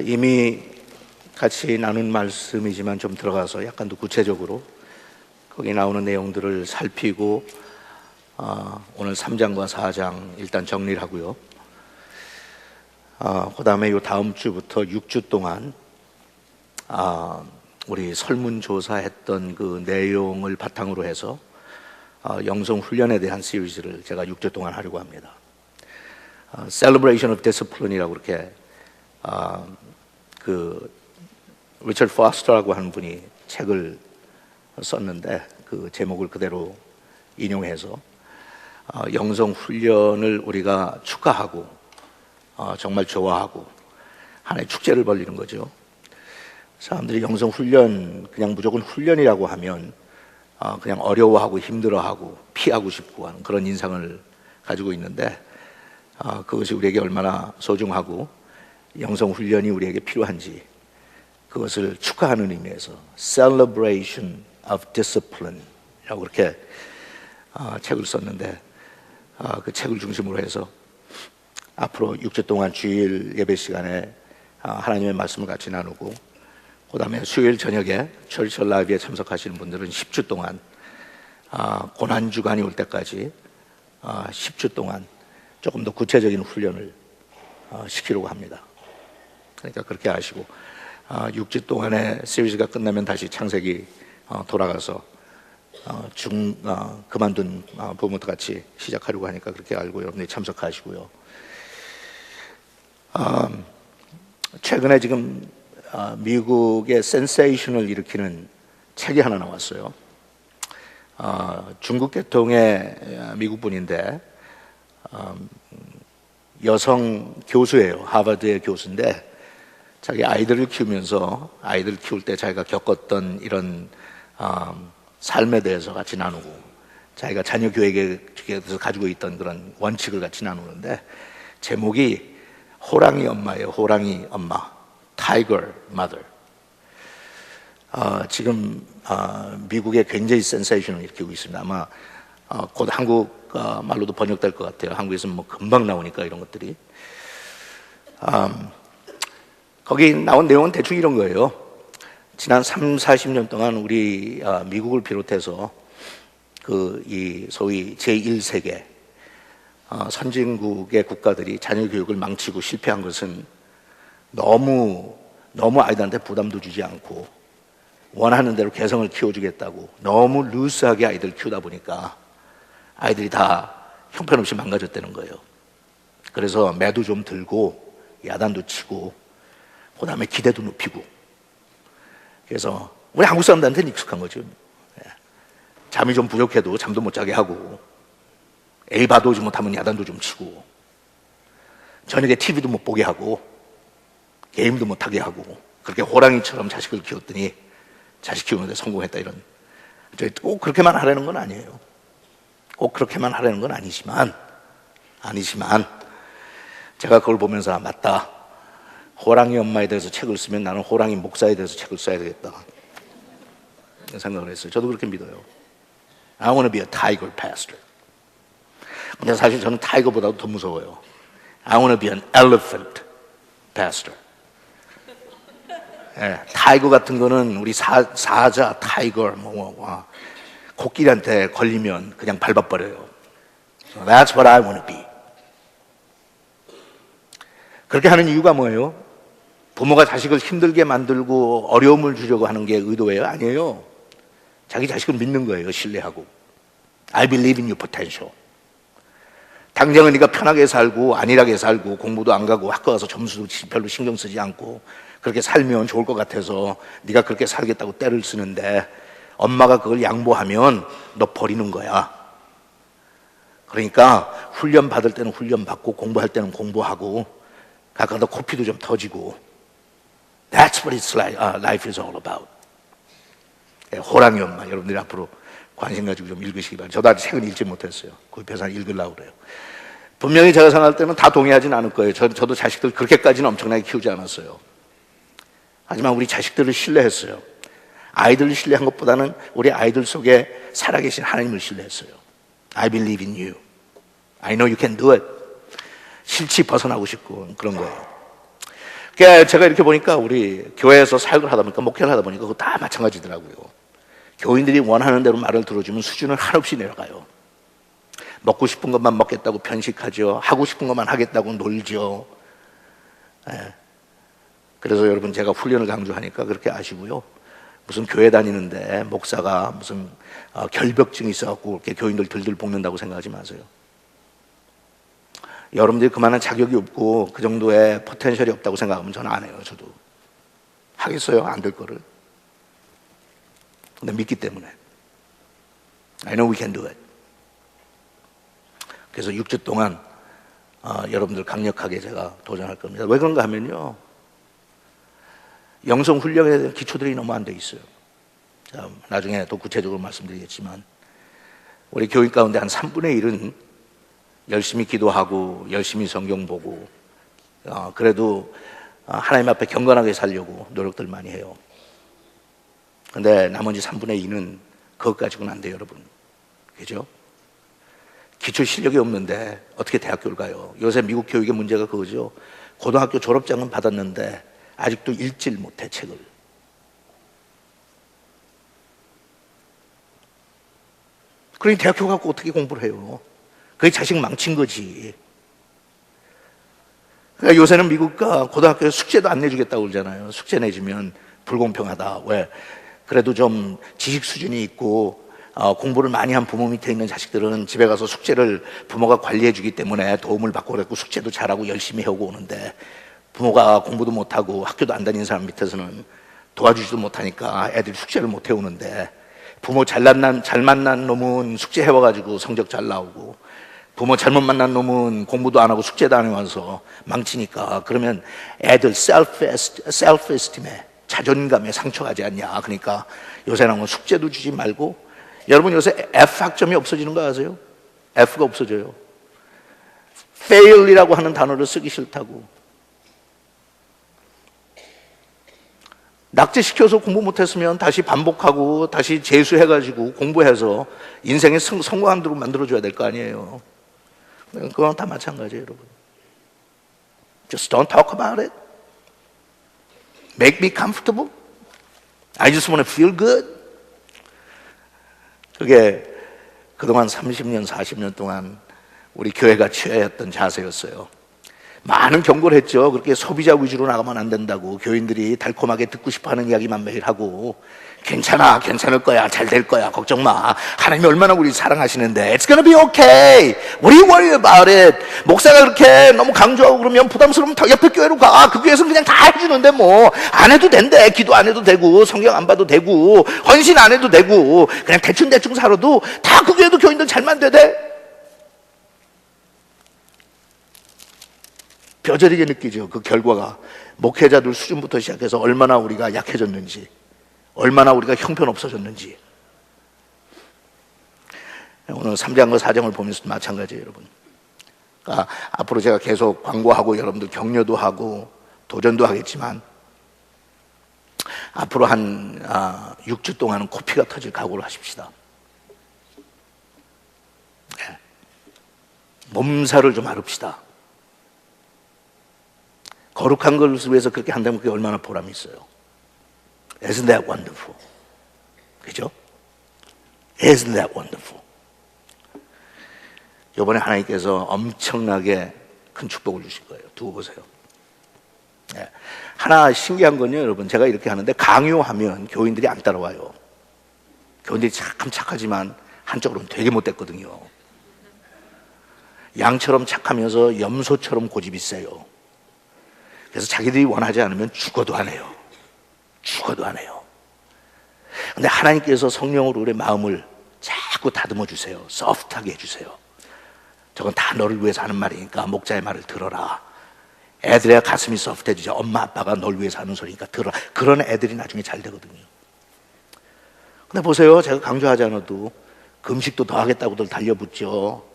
이미 같이 나눈 말씀이지만 좀 들어가서 약간 더 구체적으로 거기 나오는 내용들을 살피고 오늘 3장과 4장 일단 정리를 하고요. 그 다음에 이 다음 주부터 6주 동안 우리 설문조사했던 그 내용을 바탕으로 해서 영성훈련에 대한 시리즈를 제가 6주 동안 하려고 합니다. Celebration of Discipline이라고 그렇게 그 리처드 포스터라고 하는 분이 책을 썼는데 그 제목을 그대로 인용해서 영성훈련을 우리가 축하하고 정말 좋아하고 하나의 축제를 벌리는 거죠. 사람들이 영성훈련 그냥 무조건 훈련이라고 하면 그냥 어려워하고 힘들어하고 피하고 싶고 하는 그런 인상을 가지고 있는데 그것이 우리에게 얼마나 소중하고 영성훈련이 우리에게 필요한지 그것을 축하하는 의미에서 Celebration of Discipline 라고 그렇게 책을 썼는데 그 책을 중심으로 해서 앞으로 6주 동안 주일 예배 시간에 하나님의 말씀을 같이 나누고 그 다음에 수요일 저녁에 철철 라이브에 참석하시는 분들은 10주 동안 고난주간이 올 때까지 10주 동안 조금 더 구체적인 훈련을 시키려고 합니다. 그러니까 그렇게 하시고 6주 동안의 시리즈가 끝나면 다시 창세기 돌아가서 그만둔 부모도 같이 시작하려고 하니까 그렇게 알고 여러분들이 참석하시고요. 최근에 지금 미국의 센세이션을 일으키는 책이 하나 나왔어요. 중국 계통의 미국 분인데 여성 교수예요. 하버드의 교수인데 자기 아이들을 키우면서 아이들 키울 때 자기가 겪었던 이런 삶에 대해서 같이 나누고 자기가 자녀 교육에서 가지고 있던 그런 원칙을 같이 나누는데 제목이 호랑이 엄마예요. 호랑이 엄마, Tiger Mother. 지금 미국에 굉장히 센세이션을 일으키고 있습니다. 아마 곧 한국 말로도 번역될 것 같아요. 한국에서는 뭐 금방 나오니까 이런 것들이. 거기 나온 내용은 대충 이런 거예요. 지난 30-40년 동안 우리 미국을 비롯해서 이 소위 제1세계 선진국의 국가들이 자녀 교육을 망치고 실패한 것은 너무 아이들한테 부담도 주지 않고 원하는 대로 개성을 키워주겠다고 너무 루스하게 아이들 키우다 보니까 아이들이 다 형편없이 망가졌다는 거예요. 그래서 매도 좀 들고 야단도 치고 그 다음에 기대도 높이고 그래서 우리 한국 사람들한테는 익숙한 거죠. 잠이 좀 부족해도 잠도 못 자게 하고 A 봐도 못하면 야단도 좀 치고 저녁에 TV도 못 보게 하고 게임도 못 하게 하고 그렇게 호랑이처럼 자식을 키웠더니 자식 키우는데 성공했다 이런. 꼭 그렇게만 하려는 건 아니에요. 꼭 그렇게만 하려는 건 아니지만 제가 그걸 보면서 맞다. 호랑이 엄마에 대해서 책을 쓰면 나는 호랑이 목사에 대해서 책을 써야 되겠다 생각을 했어요. 저도 그렇게 믿어요. I want to be a tiger pastor. 근데 사실 저는 타이거보다도 더 무서워요. I want to be an elephant pastor. 타이거 같은 거는 우리 사자, 타이거, 코끼리한테 걸리면 그냥 밟아버려요. So that's what I want to be. 그렇게 하는 이유가 뭐예요? 부모가 자식을 힘들게 만들고 어려움을 주려고 하는 게 의도예요? 아니에요. 자기 자식을 믿는 거예요. 신뢰하고. I believe in your potential. 당장은 네가 편하게 살고 안일하게 살고 공부도 안 가고 학교 가서 점수도 별로 신경 쓰지 않고 그렇게 살면 좋을 것 같아서 네가 그렇게 살겠다고 떼를 쓰는데 엄마가 그걸 양보하면 너 버리는 거야. 그러니까 훈련 받을 때는 훈련 받고 공부할 때는 공부하고 가끔가다 코피도 좀 터지고 That's what it's like, life is all about. 호랑이 엄마 여러분들이 앞으로 관심 가지고 좀 읽으시기 바랍니다. 저도 아직 책은 읽지 못했어요. 구입해서 읽으려고 그래요. 분명히 제가 생각할 때는 다 동의하진 않을 거예요. 저도 자식들 그렇게까지는 엄청나게 키우지 않았어요. 하지만 우리 자식들을 신뢰했어요. 아이들을 신뢰한 것보다는 우리 아이들 속에 살아계신 하나님을 신뢰했어요. I believe in you. I know you can do it. 실치 벗어나고 싶고 그런 거예요. 그러니까 제가 이렇게 보니까 우리 교회에서 사역을 하다 보니까, 목회를 하다 보니까 그거 다 마찬가지더라고요. 교인들이 원하는 대로 말을 들어주면 수준은 한없이 내려가요. 먹고 싶은 것만 먹겠다고 편식하죠. 하고 싶은 것만 하겠다고 놀죠. 예. 그래서 여러분, 제가 훈련을 강조하니까 그렇게 아시고요. 무슨 교회 다니는데 목사가 무슨 결벽증이 있어갖고 이렇게 교인들 들들 볶는다고 생각하지 마세요. 여러분들이 그만한 자격이 없고 그 정도의 포텐셜이 없다고 생각하면 저는 안 해요. 저도 하겠어요? 안 될 거를. 근데 믿기 때문에 I know we can do it. 그래서 6주 동안 여러분들 강력하게 제가 도전할 겁니다. 왜 그런가 하면요, 영성 훈련에 대한 기초들이 너무 안 돼 있어요. 자, 나중에 또 구체적으로 말씀드리겠지만 우리 교인 가운데 한 3분의 1은 열심히 기도하고 열심히 성경 보고 그래도 하나님 앞에 경건하게 살려고 노력들 많이 해요. 근데 나머지 3분의 2는 그것 가지고는 안 돼요, 여러분. 그죠? 기초 실력이 없는데 어떻게 대학교를 가요? 요새 미국 교육의 문제가 그거죠. 고등학교 졸업장은 받았는데 아직도 읽질 못해, 책을. 그러니 대학교 갖고 어떻게 공부를 해요? 그게 자식 망친 거지. 그러니까 요새는 미국과 고등학교에 숙제도 안 내주겠다고 그러잖아요. 숙제 내주면 불공평하다. 왜? 그래도 좀 지식 수준이 있고 공부를 많이 한 부모 밑에 있는 자식들은 집에 가서 숙제를 부모가 관리해 주기 때문에 도움을 받고 그랬고 숙제도 잘하고 열심히 해오고 오는데, 부모가 공부도 못하고 학교도 안 다니는 사람 밑에서는 도와주지도 못하니까 애들이 숙제를 못 해오는데, 부모 잘 만난 놈은 숙제 해와가지고 성적 잘 나오고, 부모 잘못 만난 놈은 공부도 안 하고 숙제도 안 해와서 망치니까, 그러면 애들 self-esteem에, 자존감에 상처가지 않냐. 그러니까 요새는 숙제도 주지 말고, 여러분 요새 F 학점이 없어지는 거 아세요? F가 없어져요. fail이라고 하는 단어를 쓰기 싫다고. 낙제시켜서 공부 못했으면 다시 반복하고 다시 재수해가지고 공부해서 인생에 성공한 대로 만들어줘야 될 거 아니에요. 그건 다 마찬가지예요, 여러분. Just don't talk about it. Make me comfortable. I just want to feel good. 그게 그동안 30년, 40년 동안 우리 교회가 취해왔던 자세였어요. 많은 경고를 했죠. 그렇게 소비자 위주로 나가면 안 된다고. 교인들이 달콤하게 듣고 싶어하는 이야기만 매일 하고, 괜찮아, 괜찮을 거야, 잘 될 거야, 걱정 마, 하나님이 얼마나 우리 사랑하시는데, It's gonna be okay, What are you worry about it? 목사가 그렇게 너무 강조하고 그러면 부담스러우면 더 옆에 교회로 가. 그 교회에서는 그냥 다 해주는데 뭐 안 해도 된대. 기도 안 해도 되고 성경 안 봐도 되고 헌신 안 해도 되고 그냥 대충 살아도 다 그 교회도 교인들 잘만 되대. 뼈저리게 느끼죠. 그 결과가 목회자들 수준부터 시작해서 얼마나 우리가 약해졌는지, 얼마나 우리가 형편없어졌는지. 오늘 3장과 4장을 보면서도 마찬가지예요, 여러분. 그러니까 앞으로 제가 계속 광고하고 여러분들 격려도 하고 도전도 하겠지만, 앞으로 한 6주 동안은 코피가 터질 각오를 하십시다. 네. 몸살을 좀 앓읍시다. 거룩한 것을 위해서 그렇게 한다면 그게 얼마나 보람이 있어요. Isn't that wonderful? 그죠? Isn't that wonderful? 이번에 하나님께서 엄청나게 큰 축복을 주실 거예요. 두고 보세요. 네. 하나 신기한 건요, 여러분. 제가 이렇게 하는데 강요하면 교인들이 안 따라와요. 교인들이 참 착하지만 한쪽으로는 되게 못됐거든요. 양처럼 착하면서 염소처럼 고집이 세요. 그래서 자기들이 원하지 않으면 죽어도 안 해요. 죽어도 안 해요. 근데 하나님께서 성령으로 우리의 마음을 자꾸 다듬어 주세요. 소프트하게 해주세요. 저건 다 너를 위해서 하는 말이니까 목자의 말을 들어라. 애들의 가슴이 소프트해지죠. 엄마 아빠가 널 위해서 하는 소리니까 들어라. 그런 애들이 나중에 잘 되거든요. 근데 보세요. 제가 강조하지 않아도 금식도 더 하겠다고들 달려붙죠.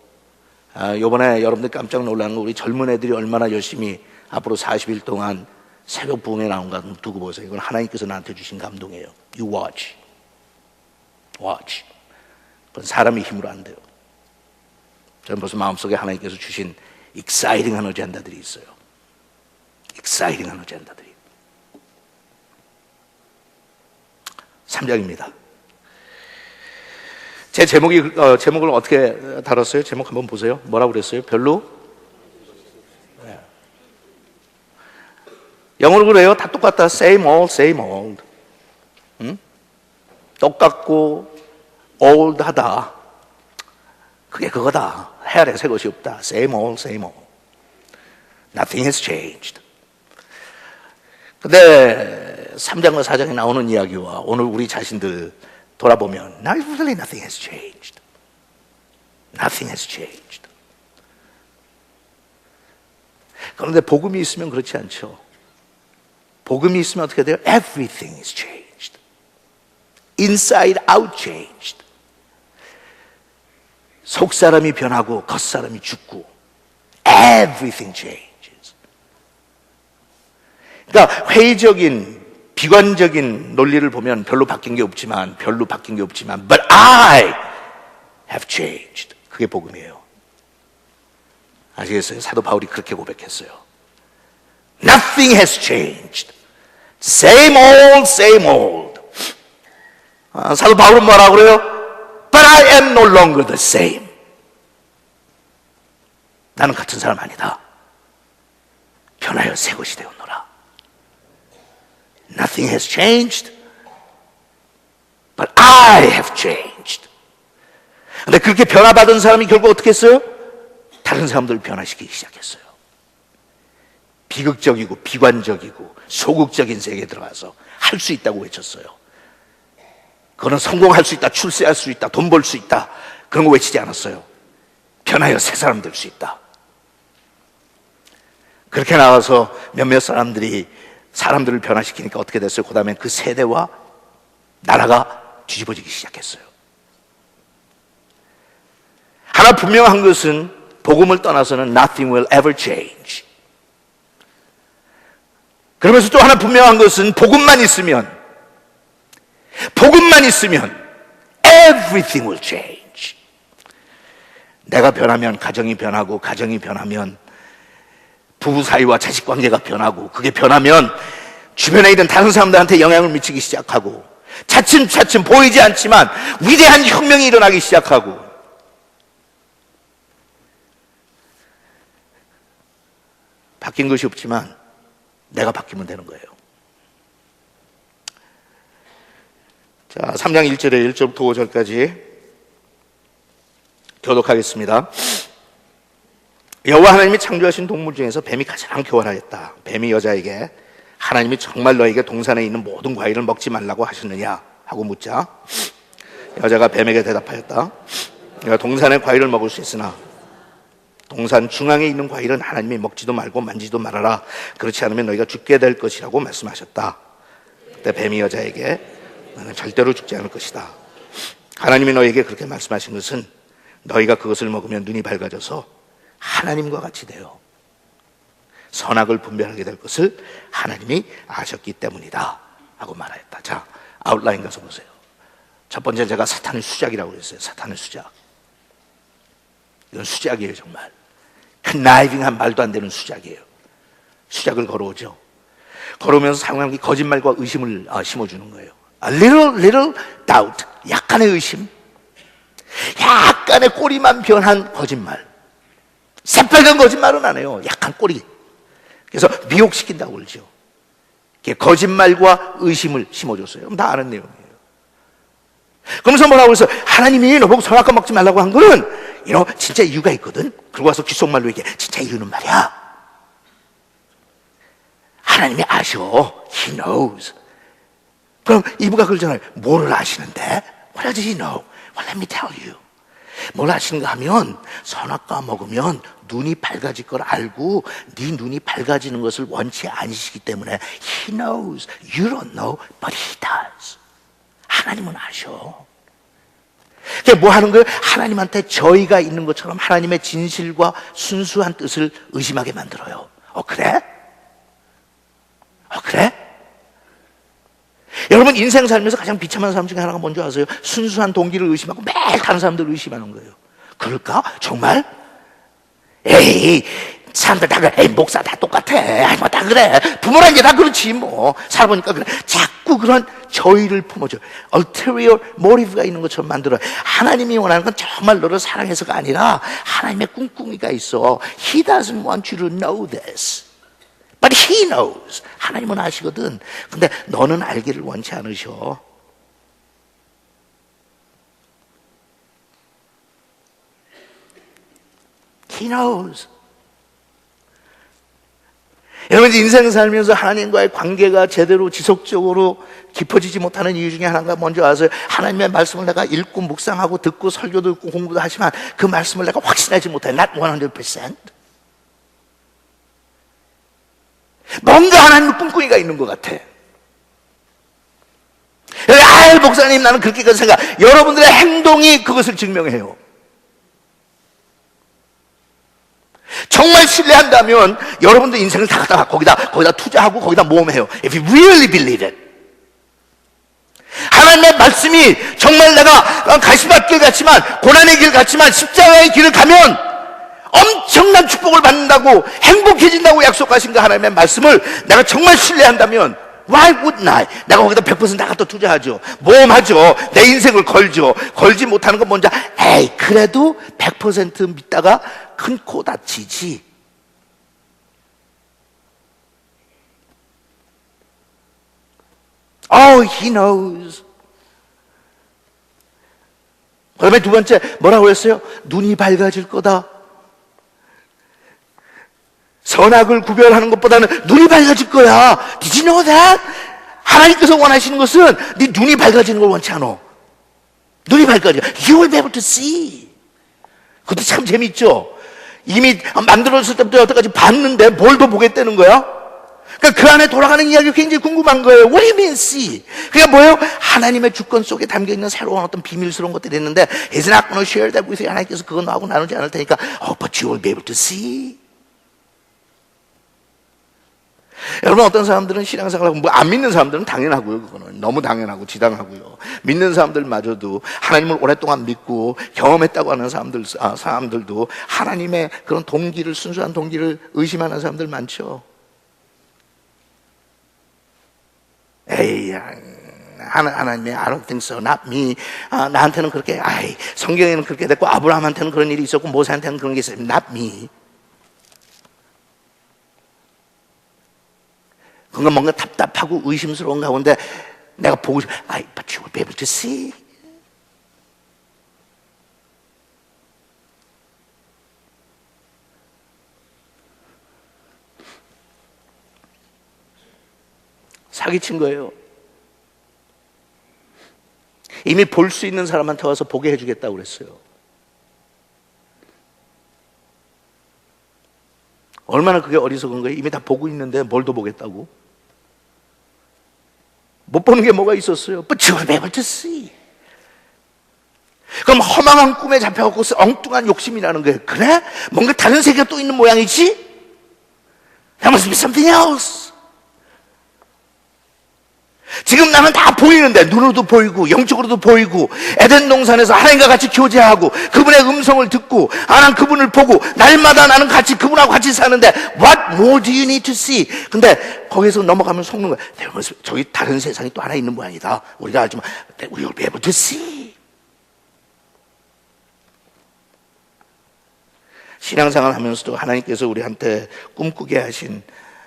이번에 여러분들 깜짝 놀라는 거, 우리 젊은 애들이 얼마나 열심히 앞으로 40일 동안 새벽 부흥에 나온가 두고 보세요. 이건 하나님께서 나한테 주신 감동이에요. You watch. Watch. 그건 사람의 힘으로 안 돼요. 저는 벌써 마음속에 하나님께서 주신 exciting한 어젠다들이 있어요. 엑사이팅한 어젠다들이. 3장입니다. 제 제목을 어떻게 다뤘어요? 제목 한번 보세요. 뭐라고 그랬어요? 별로? 네. 영어로 그래요. 다 똑같다. Same old, same old. 응? 똑같고 old 하다. 그게 그거다. 해 아래 새 것이 없다. Same old, same old. Nothing has changed. 근데 3장과 4장에 나오는 이야기와 오늘 우리 자신들 돌아보면 Now really nothing has changed. Nothing has changed. 그런데 복음이 있으면 그렇지 않죠. 복음이 있으면 어떻게 돼요? Everything is changed. Inside out changed. 속사람이 변하고 겉사람이 죽고 Everything changes. 그러니까 회의적인 비관적인 논리를 보면 별로 바뀐 게 없지만 But I have changed. 그게 복음이에요. 아시겠어요? 사도 바울이 그렇게 고백했어요. Nothing has changed. Same old, same old. 사도 바울은 뭐라고 그래요? But I am no longer the same. 나는 같은 사람 아니다. 변하여 새 것이 되었노라. Nothing has changed, but I have changed. 근데 그렇게 변화받은 사람이 결국 어떻게 했어요? 다른 사람들을 변화시키기 시작했어요. 비극적이고 비관적이고 소극적인 세계에 들어가서 할 수 있다고 외쳤어요. 그거는 성공할 수 있다, 출세할 수 있다, 돈 벌 수 있다, 그런 거 외치지 않았어요. 변하여 새 사람 될 수 있다. 그렇게 나와서 몇몇 사람들을 변화시키니까 어떻게 됐어요? 그 다음에 그 세대와 나라가 뒤집어지기 시작했어요. 하나 분명한 것은 복음을 떠나서는 nothing will ever change. 그러면서 또 하나 분명한 것은 복음만 있으면 everything will change. 내가 변하면 가정이 변하고, 가정이 변하면 부부 사이와 자식 관계가 변하고, 그게 변하면 주변에 있는 다른 사람들한테 영향을 미치기 시작하고, 차츰차츰 보이지 않지만 위대한 혁명이 일어나기 시작하고, 바뀐 것이 없지만 내가 바뀌면 되는 거예요. 자, 3장 1절에 1절부터 5절까지 교독하겠습니다. 여호와 하나님이 창조하신 동물 중에서 뱀이 가장 교활하였다. 뱀이 여자에게 하나님이 정말 너에게 동산에 있는 모든 과일을 먹지 말라고 하셨느냐 하고 묻자, 여자가 뱀에게 대답하였다. 내가 동산의 과일을 먹을 수 있으나 동산 중앙에 있는 과일은 하나님이 먹지도 말고 만지도 말아라. 그렇지 않으면 너희가 죽게 될 것이라고 말씀하셨다. 그때 뱀이 여자에게 너는 절대로 죽지 않을 것이다. 하나님이 너에게 그렇게 말씀하신 것은 너희가 그것을 먹으면 눈이 밝아져서 하나님과 같이 되어 선악을 분별하게 될 것을 하나님이 아셨기 때문이다 하고 말하였다. 자, 아웃라인 가서 보세요. 첫 번째 제가 사탄의 수작이라고 그랬어요. 사탄의 수작. 이건 수작이에요. 정말 conniving한 말도 안 되는 수작이에요. 수작을 걸어오죠. 걸어오면서 상황이 거짓말과 의심을 심어주는 거예요. A little doubt, 약간의 의심, 약간의 꼬리만 변한 거짓말. 새빨간 거짓말은 안 해요. 약간 꼬리. 그래서 미혹시킨다고 그러죠. 거짓말과 의심을 심어줬어요. 그럼 다 아는 내용이에요. 그러면서 뭐라고 해서 하나님이 너보고 선악과 먹지 말라고 한 거는 진짜 이유가 있거든. 그러고 와서 귓속말로 얘기해. 진짜 이유는 말이야, 하나님이 아셔. He knows. 그럼 이브가 그러잖아요. 뭐를 아시는데? What does he know? Well, let me tell you. 뭘 아시는가 하면 선악과 먹으면 눈이 밝아질 걸 알고 네 눈이 밝아지는 것을 원치 않으시기 때문에 He knows. You don't know, but He does. 하나님은 아셔. 그게 뭐 하는 거예요? 하나님한테 저희가 있는 것처럼 하나님의 진실과 순수한 뜻을 의심하게 만들어요. 그래? 그래? 여러분 인생 살면서 가장 비참한 사람 중에 하나가 뭔지 아세요? 순수한 동기를 의심하고 매일 다른 사람들을 의심하는 거예요. 그럴까? 정말? 에이, 사람들 다 그래. 에이, 목사 다 똑같아. 아이, 뭐 다 그래. 부모라는 게 다 그렇지, 뭐. 살아보니까 그래. 자꾸 그런 저희를 품어줘. ulterior motive가 있는 것처럼 만들어. 하나님이 원하는 건 정말 너를 사랑해서가 아니라 하나님의 꿍꿍이가 있어. He doesn't want you to know this. But he knows. 하나님은 아시거든. 근데 너는 알기를 원치 않으셔. He knows. 여러분, 인생 살면서 하나님과의 관계가 제대로 지속적으로 깊어지지 못하는 이유 중에 하나가 뭔지 아세요? 하나님의 말씀을 내가 읽고 묵상하고 듣고 설교도 듣고 공부도 하지만 그 말씀을 내가 확신하지 못해. Not 100%. 뭔가 하나님의 꿍꿍이가 있는 것 같아. 아, 목사님 나는 그렇게 생각. 여러분들의 행동이 그것을 증명해요. 정말 신뢰한다면 여러분들 인생을 다 갖다가 거기다 투자하고 거기다 모험해요. If you really believe it. 하나님의 말씀이 정말 내가 가시밭길 같지만 고난의 길 같지만 십자가의 길을 가면 엄청난 축복을 받는다고 행복해진다고 약속하신 그 하나님의 말씀을 내가 정말 신뢰한다면 Why wouldn't I? 내가 거기다 100% 다 갖다 투자하죠. 모험하죠. 내 인생을 걸죠. 걸지 못하는 건 뭔지 에이 그래도 100% 믿다가 큰 코 다치지. Oh, he knows. 그다음에 두 번째 뭐라고 했어요? 눈이 밝아질 거다. 선악을 구별하는 것보다는 눈이 밝아질 거야. Did you know that? 하나님께서 원하시는 것은 네 눈이 밝아지는 걸 원치 않아. 눈이 밝아져. You will be able to see. 그것도 참 재밌죠. 이미 만들어졌을 때부터 여태까지 봤는데 뭘 더 보겠다는 거야? 그러니까 그 안에 돌아가는 이야기가 굉장히 궁금한 거예요. What do you mean see? 그게 뭐예요? 하나님의 주권 속에 담겨있는 새로운 어떤 비밀스러운 것들이 있는데 He's not going to share that with you. 하나님께서 그건 너하고 나누지 않을 테니까 But you will be able to see. 여러분 어떤 사람들은 신앙생활하고 뭐 안 믿는 사람들은 당연하고요. 그거는 너무 당연하고 지당하고요. 믿는 사람들마저도 하나님을 오랫동안 믿고 경험했다고 하는 사람들도 하나님의 그런 동기를 순수한 동기를 의심하는 사람들 많죠. 에이 하나님의 I don't think so, not me. 나한테는 그렇게 성경에는 그렇게 됐고 아브라함한테는 그런 일이 있었고 모세한테는 그런 게 있어요. Not me. 그건 뭔가 답답하고 의심스러운 가운데 내가 보고 싶어. But you will be able to see. 사기친 거예요. 이미 볼 수 있는 사람한테 와서 보게 해주겠다고 그랬어요. 얼마나 그게 어리석은 거예요. 이미 다 보고 있는데 뭘 더 보겠다고. 못 보는 게 뭐가 있었어요. But you will be able to see. 그럼 허망한 꿈에 잡혀갖고 엉뚱한 욕심이 나는 거예요. 그래? 뭔가 다른 세계가 또 있는 모양이지? There must be something else. 지금 나는 다 보이는데 눈으로도 보이고 영적으로도 보이고 에덴 동산에서 하나님과 같이 교제하고 그분의 음성을 듣고 난 그분을 보고 날마다 나는 같이 그분하고 같이 사는데 What more do you need to see? 근데 거기서 넘어가면 속는 거야. 저기 다른 세상이 또 하나 있는 모양이다. 우리가 알지만 We will be able to see. 신앙생활 하면서도 하나님께서 우리한테 꿈꾸게 하신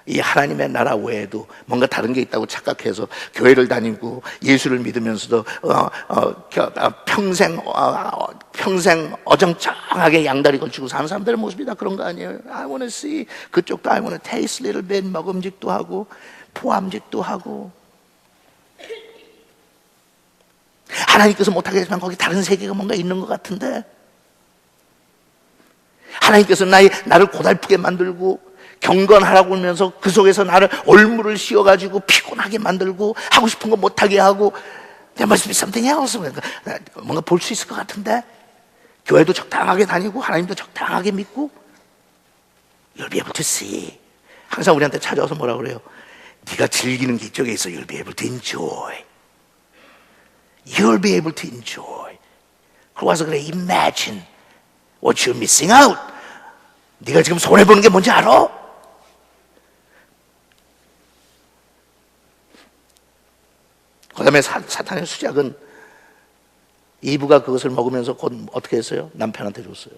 이 하나님의 나라 외에도 뭔가 다른 게 있다고 착각해서 교회를 다니고 예수를 믿으면서도 평생 어정쩡하게 양다리 걸치고 사는 사람들의 모습이 다 그런 거 아니에요? I want to see. 그쪽도 I want to taste a little bit. 먹음직도 하고 포함직도 하고 하나님께서 못하겠지만 거기 다른 세계가 뭔가 있는 것 같은데 하나님께서 나를 고달프게 만들고 경건하라고 하면서 그 속에서 나를 올무를 씌워가지고 피곤하게 만들고 하고 싶은 거 못하게 하고 There must be something else. 뭔가 볼 수 있을 것 같은데 교회도 적당하게 다니고 하나님도 적당하게 믿고 You'll be able to see. 항상 우리한테 찾아와서 뭐라 그래요? 네가 즐기는 게 이쪽에 있어. You'll be able to enjoy. You'll be able to enjoy. 그러고 와서 그래 Imagine what you're missing out. 네가 지금 손해보는 게 뭔지 알아? 그 다음에 사탄의 수작은 이브가 그것을 먹으면서 곧 어떻게 했어요? 남편한테 줬어요.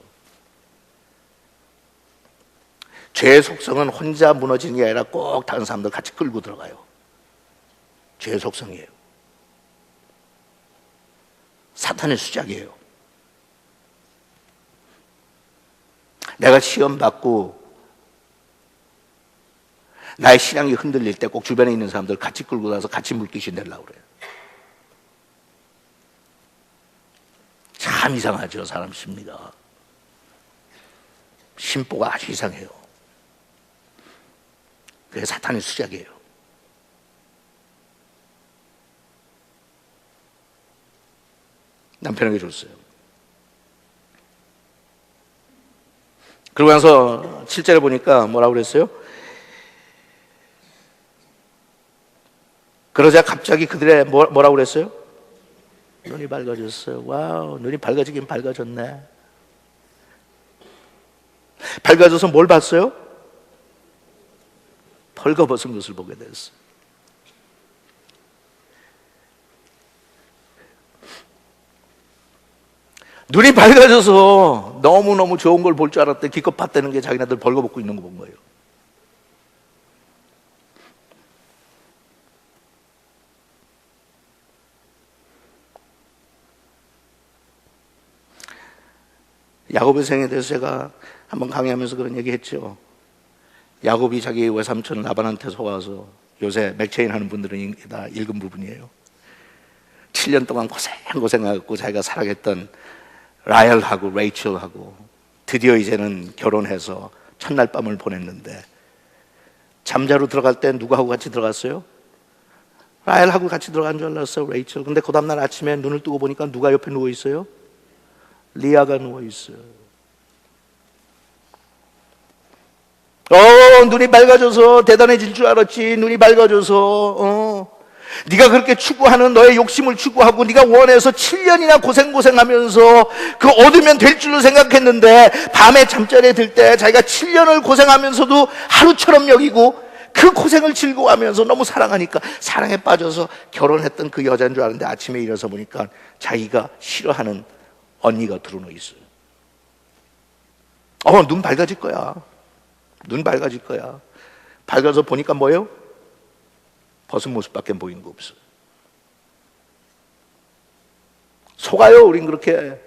죄의 속성은 혼자 무너지는 게 아니라 꼭 다른 사람들 같이 끌고 들어가요. 죄의 속성이에요. 사탄의 수작이에요. 내가 시험 받고 나의 신앙이 흔들릴 때 꼭 주변에 있는 사람들 같이 끌고 가서 같이 물귀시 내려고 그래요. 참 이상하죠, 사람 심리가. 심보가 아주 이상해요. 그게 사탄의 수작이에요. 남편에게 줬어요. 그러고 나서 7절에 보니까 뭐라고 그랬어요? 그러자 갑자기 그들의 뭐라고 그랬어요? 눈이 밝아졌어요. 와우, 눈이 밝아지긴 밝아졌네. 밝아져서 뭘 봤어요? 벌거벗은 것을 보게 됐어요. 눈이 밝아져서 너무너무 좋은 걸 볼 줄 알았더니 기껏 봤다는 게 자기네들 벌거벗고 있는 거 본 거예요. 야곱의 생에 대해서 제가 한번 강의하면서 그런 얘기 했죠. 야곱이 자기 외삼촌 라반한테 속아서, 요새 맥체인 하는 분들은 다 읽은 부분이에요. 7년 동안 고생하고 자기가 사랑했던 라헬하고 레이첼하고 드디어 이제는 결혼해서 첫날 밤을 보냈는데, 잠자로 들어갈 때 누구하고 같이 들어갔어요? 라헬하고 같이 들어간 줄 알았어요, 레이첼. 근데 그 다음날 아침에 눈을 뜨고 보니까 누가 옆에 누워 있어요? 리아가 누워 있어요. 눈이 밝아져서 대단해질 줄 알았지. 눈이 밝아져서 네가 그렇게 추구하는 너의 욕심을 추구하고 네가 원해서 7년이나 고생하면서 그 얻으면 될 줄로 생각했는데, 밤에 잠자리에 들 때 자기가 7년을 고생하면서도 하루처럼 여기고 그 고생을 즐거워하면서 너무 사랑하니까 사랑에 빠져서 결혼했던 그 여자인 줄 알았는데, 아침에 일어서 보니까 자기가 싫어하는 언니가 들어놓여 있어요. 눈 밝아질 거야. 눈 밝아질 거야. 밝아서 보니까 뭐예요? 벗은 모습밖에 보이는 거 없어요. 속아요, 우린 그렇게.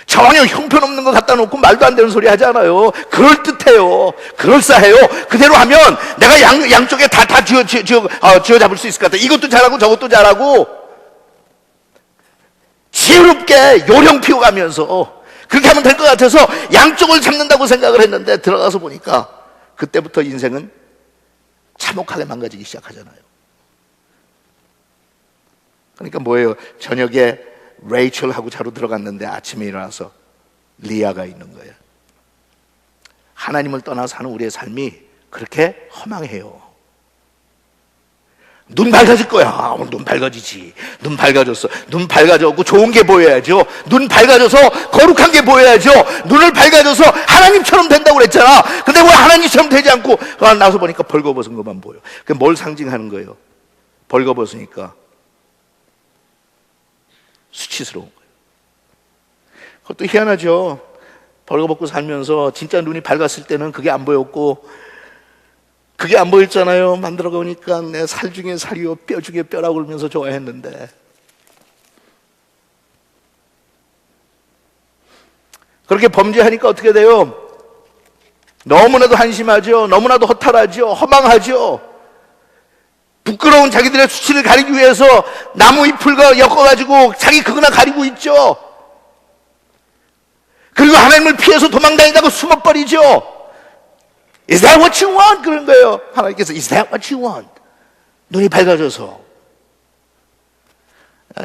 전혀 형편없는 거 갖다 놓고 말도 안 되는 소리 하지 않아요. 그럴듯해요. 그럴싸해요. 그대로 하면 내가 양쪽에 다 쥐어 잡을 수 있을 것 같아. 이것도 잘하고 저것도 잘하고 지혜롭게 요령 피워가면서 그렇게 하면 될 것 같아서 양쪽을 잡는다고 생각을 했는데, 들어가서 보니까 그때부터 인생은 참혹하게 망가지기 시작하잖아요. 그러니까 뭐예요? 저녁에 레이첼하고 자러 들어갔는데 아침에 일어나서 리아가 있는 거예요. 하나님을 떠나 사는 우리의 삶이 그렇게 허망해요. 눈 밝아질 거야. 오늘 눈 밝아지지. 눈 밝아졌어. 눈 밝아졌고 좋은 게 보여야죠. 눈 밝아져서 거룩한 게 보여야죠. 눈을 밝아져서 하나님처럼 된다고 그랬잖아. 근데 왜 하나님처럼 되지 않고 나서 보니까 벌거벗은 것만 보여. 그게 뭘 상징하는 거예요? 벌거벗으니까 수치스러운 거예요. 그것도 희한하죠. 벌거벗고 살면서 진짜 눈이 밝았을 때는 그게 안 보였고, 그게 안 보였잖아요. 만들어 보니까 내 살 중에 살이요 뼈 중에 뼈라고 그러면서 좋아했는데, 그렇게 범죄하니까 어떻게 돼요? 너무나도 한심하죠. 너무나도 허탈하죠. 허망하죠. 부끄러운 자기들의 수치를 가리기 위해서 나무 잎을 엮어가지고 자기 그거나 가리고 있죠. 그리고 하나님을 피해서 도망다니다가 숨어버리죠. Is that what you want? 그런 거예요. 하나님께서 Is that what you want? 눈이 밝아져서.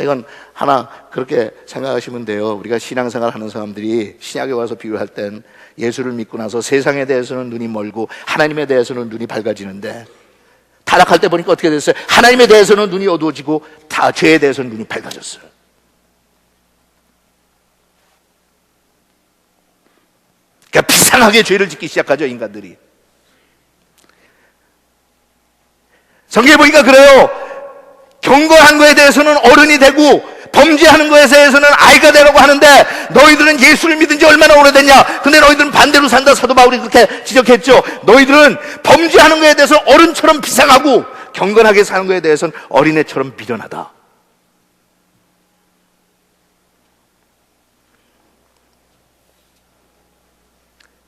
이건 하나 그렇게 생각하시면 돼요. 우리가 신앙생활 하는 사람들이 신약에 와서 비유할 땐 예수를 믿고 나서 세상에 대해서는 눈이 멀고 하나님에 대해서는 눈이 밝아지는데, 타락할 때 보니까 어떻게 됐어요? 하나님에 대해서는 눈이 어두워지고 죄에 대해서는 눈이 밝아졌어요. 이상하게 죄를 짓기 시작하죠, 인간들이. 성경에 보니까 그래요. 경건한 거에 대해서는 어른이 되고 범죄하는 거에 대해서는 아이가 되라고 하는데, 너희들은 예수를 믿은 지 얼마나 오래됐냐? 근데 너희들은 반대로 산다. 사도 바울이 그렇게 지적했죠. 너희들은 범죄하는 거에 대해서 어른처럼 비상하고 경건하게 사는 거에 대해서는 어린애처럼 미련하다.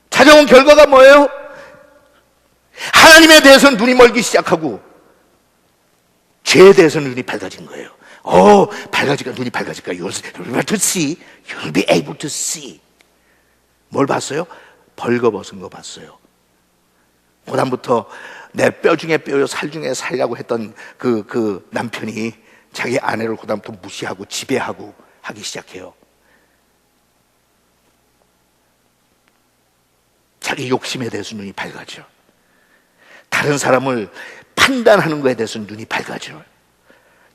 찾아온 결과가 뭐예요? 하나님에 대해서는 눈이 멀기 시작하고 죄에 대해서는 눈이 밝아진 거예요. 밝아질까? 눈이 밝아질까? You'll be able to see. You'll be able to see. 뭘 봤어요? 벌거벗은 거 봤어요. 그다음부터 내 뼈 중에 뼈요 살 중에 살이라고 했던 그 남편이 자기 아내를 그다음부터 무시하고 지배하고 하기 시작해요. 자기 욕심에 대해서 눈이 밝아져. 다른 사람을 판단하는 것에 대해서 눈이 밝아져.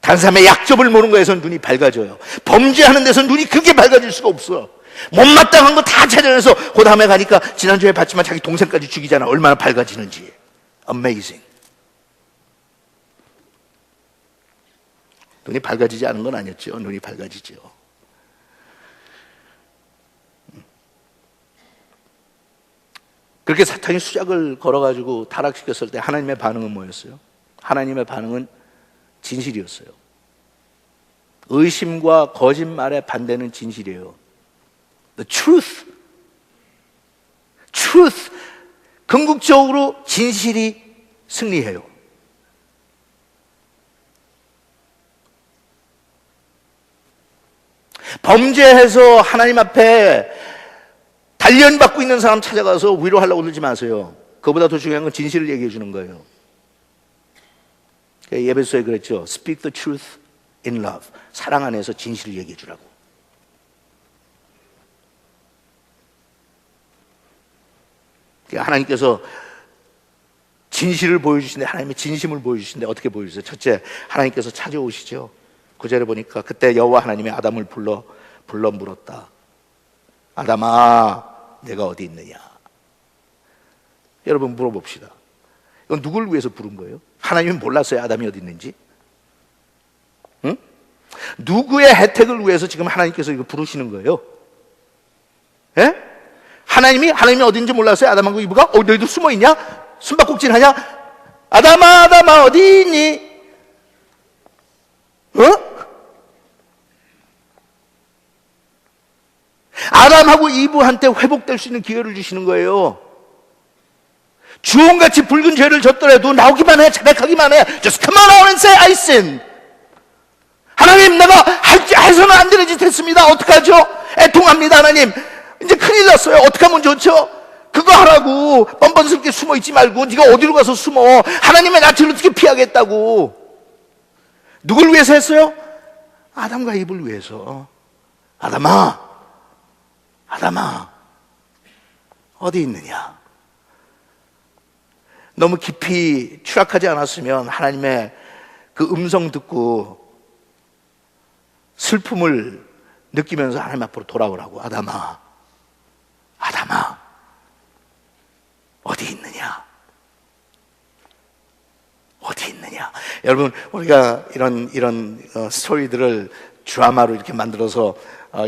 다른 사람의 약점을 모르는 거에서 눈이 밝아져요. 범죄하는 데서 눈이 그렇게 밝아질 수가 없어. 못마땅한 거 다 찾아내서 그 다음에 가니까 지난주에 봤지만 자기 동생까지 죽이잖아. 얼마나 밝아지는지. Amazing. 눈이 밝아지지 않은 건 아니었죠. 눈이 밝아지죠. 그렇게 사탄이 수작을 걸어가지고 타락시켰을 때 하나님의 반응은 뭐였어요? 하나님의 반응은 진실이었어요. 의심과 거짓말의 반대는 진실이에요. The truth. truth. 궁극적으로 진실이 승리해요. 범죄해서 하나님 앞에 단련받고 있는 사람 찾아가서 위로하려고 그러지 마세요. 그보다 더 중요한 건 진실을 얘기해 주는 거예요. 예배소에 그랬죠. Speak the truth in love. 사랑 안에서 진실을 얘기해 주라고. 하나님께서 진실을 보여주시는데, 하나님의 진심을 보여주시는데 어떻게 보여주세요? 첫째, 하나님께서 찾아오시죠. 9절에 보니까 그때 여호와 하나님이 아담을 불러 물었다. 아담아, 내가 어디 있느냐? 여러분 물어봅시다. 이건 누굴 위해서 부른 거예요? 하나님은 몰랐어요, 아담이 어디 있는지? 응? 누구의 혜택을 위해서 지금 하나님께서 이거 부르시는 거예요? 예? 하나님이 어디 있는지 몰랐어요, 아담하고 이브가? 너희들 숨어 있냐? 숨바꼭질 하냐? 아담아 어디 있니? 아담하고 이브한테 회복될 수 있는 기회를 주시는 거예요. 주홍같이 붉은 죄를 졌더라도 나오기만 해, 자백하기만 해. Just come on out and say I sinned. 하나님, 내가 해서는 안 되는 짓 했습니다. 어떡하죠? 애통합니다. 하나님, 이제 큰일 났어요. 어떻게 하면 좋죠? 그거 하라고 뻔뻔스럽게 숨어 있지 말고 네가 어디로 가서 숨어. 하나님의 낯을 어떻게 피하겠다고. 누굴 위해서 했어요? 아담과 이브를 위해서. 아담아 어디 있느냐? 너무 깊이 추락하지 않았으면 하나님의 그 음성 듣고 슬픔을 느끼면서 하나님 앞으로 돌아오라고. 아담아 어디 있느냐? 어디 있느냐? 여러분, 우리가 이런 스토리들을 드라마로 이렇게 만들어서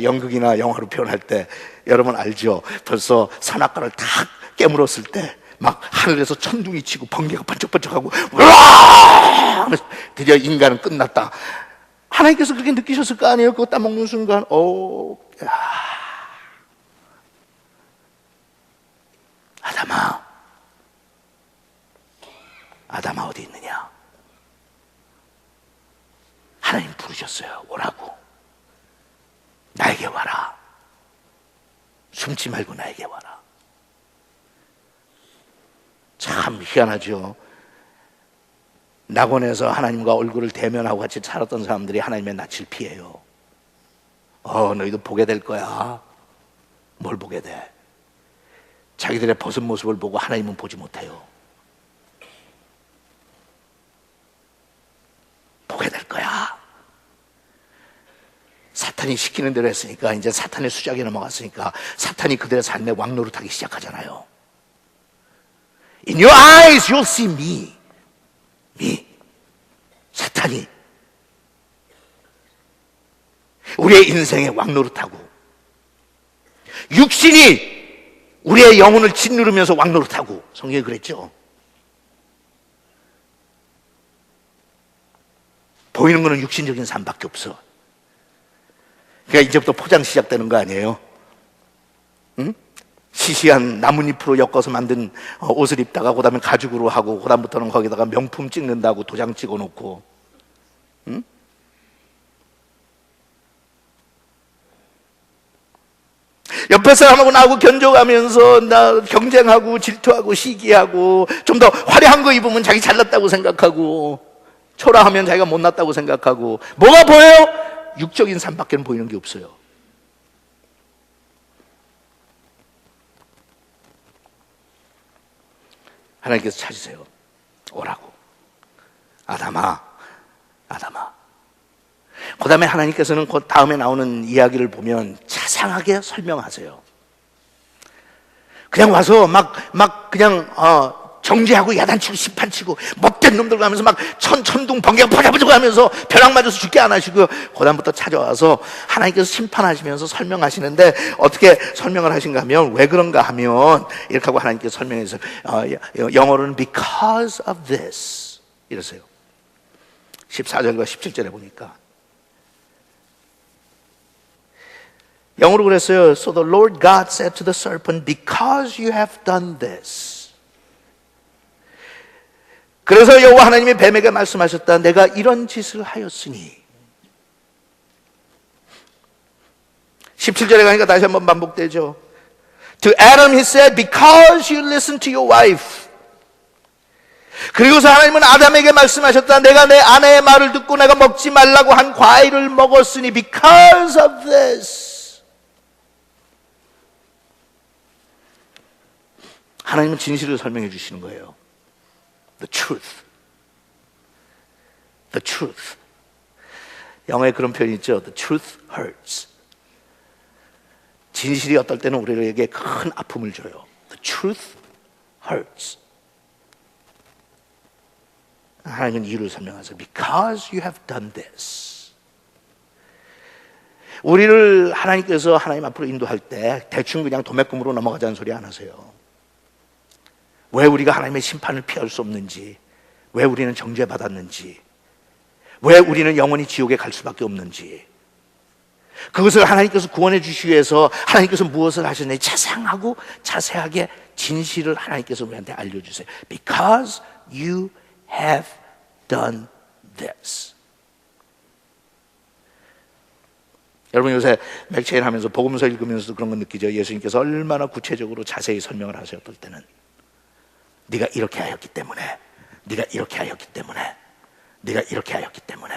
연극이나 영화로 표현할 때 여러분 알죠? 벌써 선악과를 다 깨물었을 때 막 하늘에서 천둥이 치고 번개가 번쩍번쩍하고 으아! 드디어 인간은 끝났다. 하나님께서 그렇게 느끼셨을 거 아니에요? 그거 따먹는 순간 아담아 어디 있느냐? 하나님 부르셨어요. 오라고. 나에게 와라. 숨지 말고 나에게 와라. 참 희한하죠. 낙원에서 하나님과 얼굴을 대면하고 같이 살았던 사람들이 하나님의 낯을 피해요. 너희도 보게 될 거야. 뭘 보게 돼? 자기들의 벗은 모습을 보고 하나님은 보지 못해요. 보게 될 거야. 사탄이 시키는 대로 했으니까 이제 사탄의 수작에 넘어갔으니까 사탄이 그들의 삶에 왕노릇하기 시작하잖아요. In your eyes you'll see me. 사탄이 우리의 인생에 왕노릇하고 육신이 우리의 영혼을 짓누르면서 왕노릇하고, 성경이 그랬죠. 보이는 거는 육신적인 삶밖에 없어. 그러니까 이제부터 포장 시작되는 거 아니에요? 응? 시시한 나뭇잎으로 엮어서 만든 옷을 입다가 그 다음에 가죽으로 하고 그 다음부터는 거기다가 명품 찍는다고 도장 찍어놓고, 응? 옆에 사람하고 나하고 견줘가면서 나 경쟁하고 질투하고 시기하고, 좀 더 화려한 거 입으면 자기 잘났다고 생각하고, 초라하면 자기가 못났다고 생각하고, 뭐가 보여요? 육적인 삶밖에 보이는 게 없어요. 하나님께서 찾으세요. 오라고. 아담아. 그 다음에 하나님께서는 그 다음에 나오는 이야기를 보면 자상하게 설명하세요. 그냥 와서 막 그냥 정죄하고 야단치고 심판치고 못된 놈들 가면서 막 천둥 번개가 퍼져버리고 하면서 벼락 맞아서 죽게 안 하시고요. 그 다음부터 찾아와서 하나님께서 심판하시면서 설명하시는데, 어떻게 설명을 하신가 하면, 왜 그런가 하면 이렇게 하고 하나님께서 설명해서 영어로는 because of this 이러세요. 14절과 17절에 보니까 영어로 그랬어요. So the Lord God said to the serpent, because you have done this. 그래서 여호와 하나님이 뱀에게 말씀하셨다. 내가 이런 짓을 하였으니. 17절에 가니까 다시 한번 반복되죠. To Adam he said, because you listened to your wife. 그리고서 하나님은 아담에게 말씀하셨다. 내가 내 아내의 말을 듣고 내가 먹지 말라고 한 과일을 먹었으니 because of this. 하나님은 진실을 설명해 주시는 거예요. The truth. The truth. 영어에 그런 표현이 있죠. The truth hurts. 진실이 어떨 때는 우리에게 큰 아픔을 줘요. The truth hurts. 하나님은 이유를 설명하세요. Because you have done this. 우리를 하나님께서 하나님 앞으로 인도할 때 대충 그냥 도매금으로 넘어가자는 소리 안 하세요. 왜 우리가 하나님의 심판을 피할 수 없는지, 왜 우리는 정죄받았는지, 왜 우리는 영원히 지옥에 갈 수밖에 없는지, 그것을 하나님께서 구원해 주시기 위해서 하나님께서 무엇을 하셨는지 자상하고 자세하게 진실을 하나님께서 우리한테 알려주세요. Because you have done this. 여러분 요새 맥체인 하면서 복음서 읽으면서도 그런 거 느끼죠. 예수님께서 얼마나 구체적으로 자세히 설명을 하세요. 어떨 때는 네가 이렇게 하였기 때문에, 네가 이렇게 하였기 때문에, 네가 이렇게 하였기 때문에.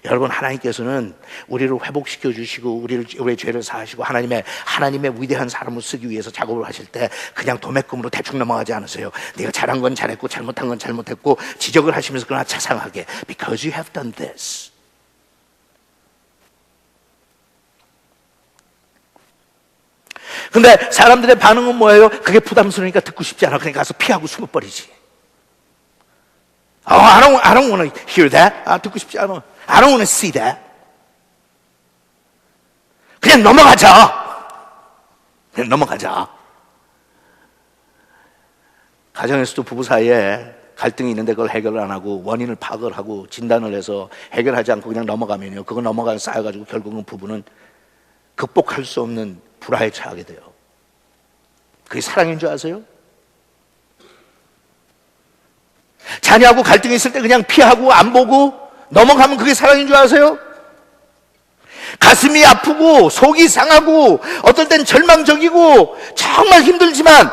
여러분, 하나님께서는 우리를 회복시켜 주시고 우리의 죄를 사하시고 하나님의 위대한 사람을 쓰기 위해서 작업을 하실 때 그냥 도매금으로 대충 넘어가지 않으세요. 네가 잘한 건 잘했고 잘못한 건 잘못했고 지적을 하시면서 그러나 자상하게 because you have done this. 근데 사람들의 반응은 뭐예요? 그게 부담스러우니까 듣고 싶지 않아. 그러니까 가서 피하고 숨어버리지. I don't want to hear that. 듣고 싶지 않아. I don't want to see that. 그냥 넘어가자. 그냥 넘어가자. 가정에서도 부부 사이에 갈등이 있는데 그걸 해결을 안 하고 원인을 파악을 하고 진단을 해서 해결하지 않고 그냥 넘어가면요, 그거 넘어가서 쌓여가지고 결국은 부부는 극복할 수 없는 불화에 처하게 돼요. 그게 사랑인 줄 아세요? 자녀하고 갈등이 있을 때 그냥 피하고 안 보고 넘어가면 그게 사랑인 줄 아세요? 가슴이 아프고 속이 상하고 어떨 땐 절망적이고 정말 힘들지만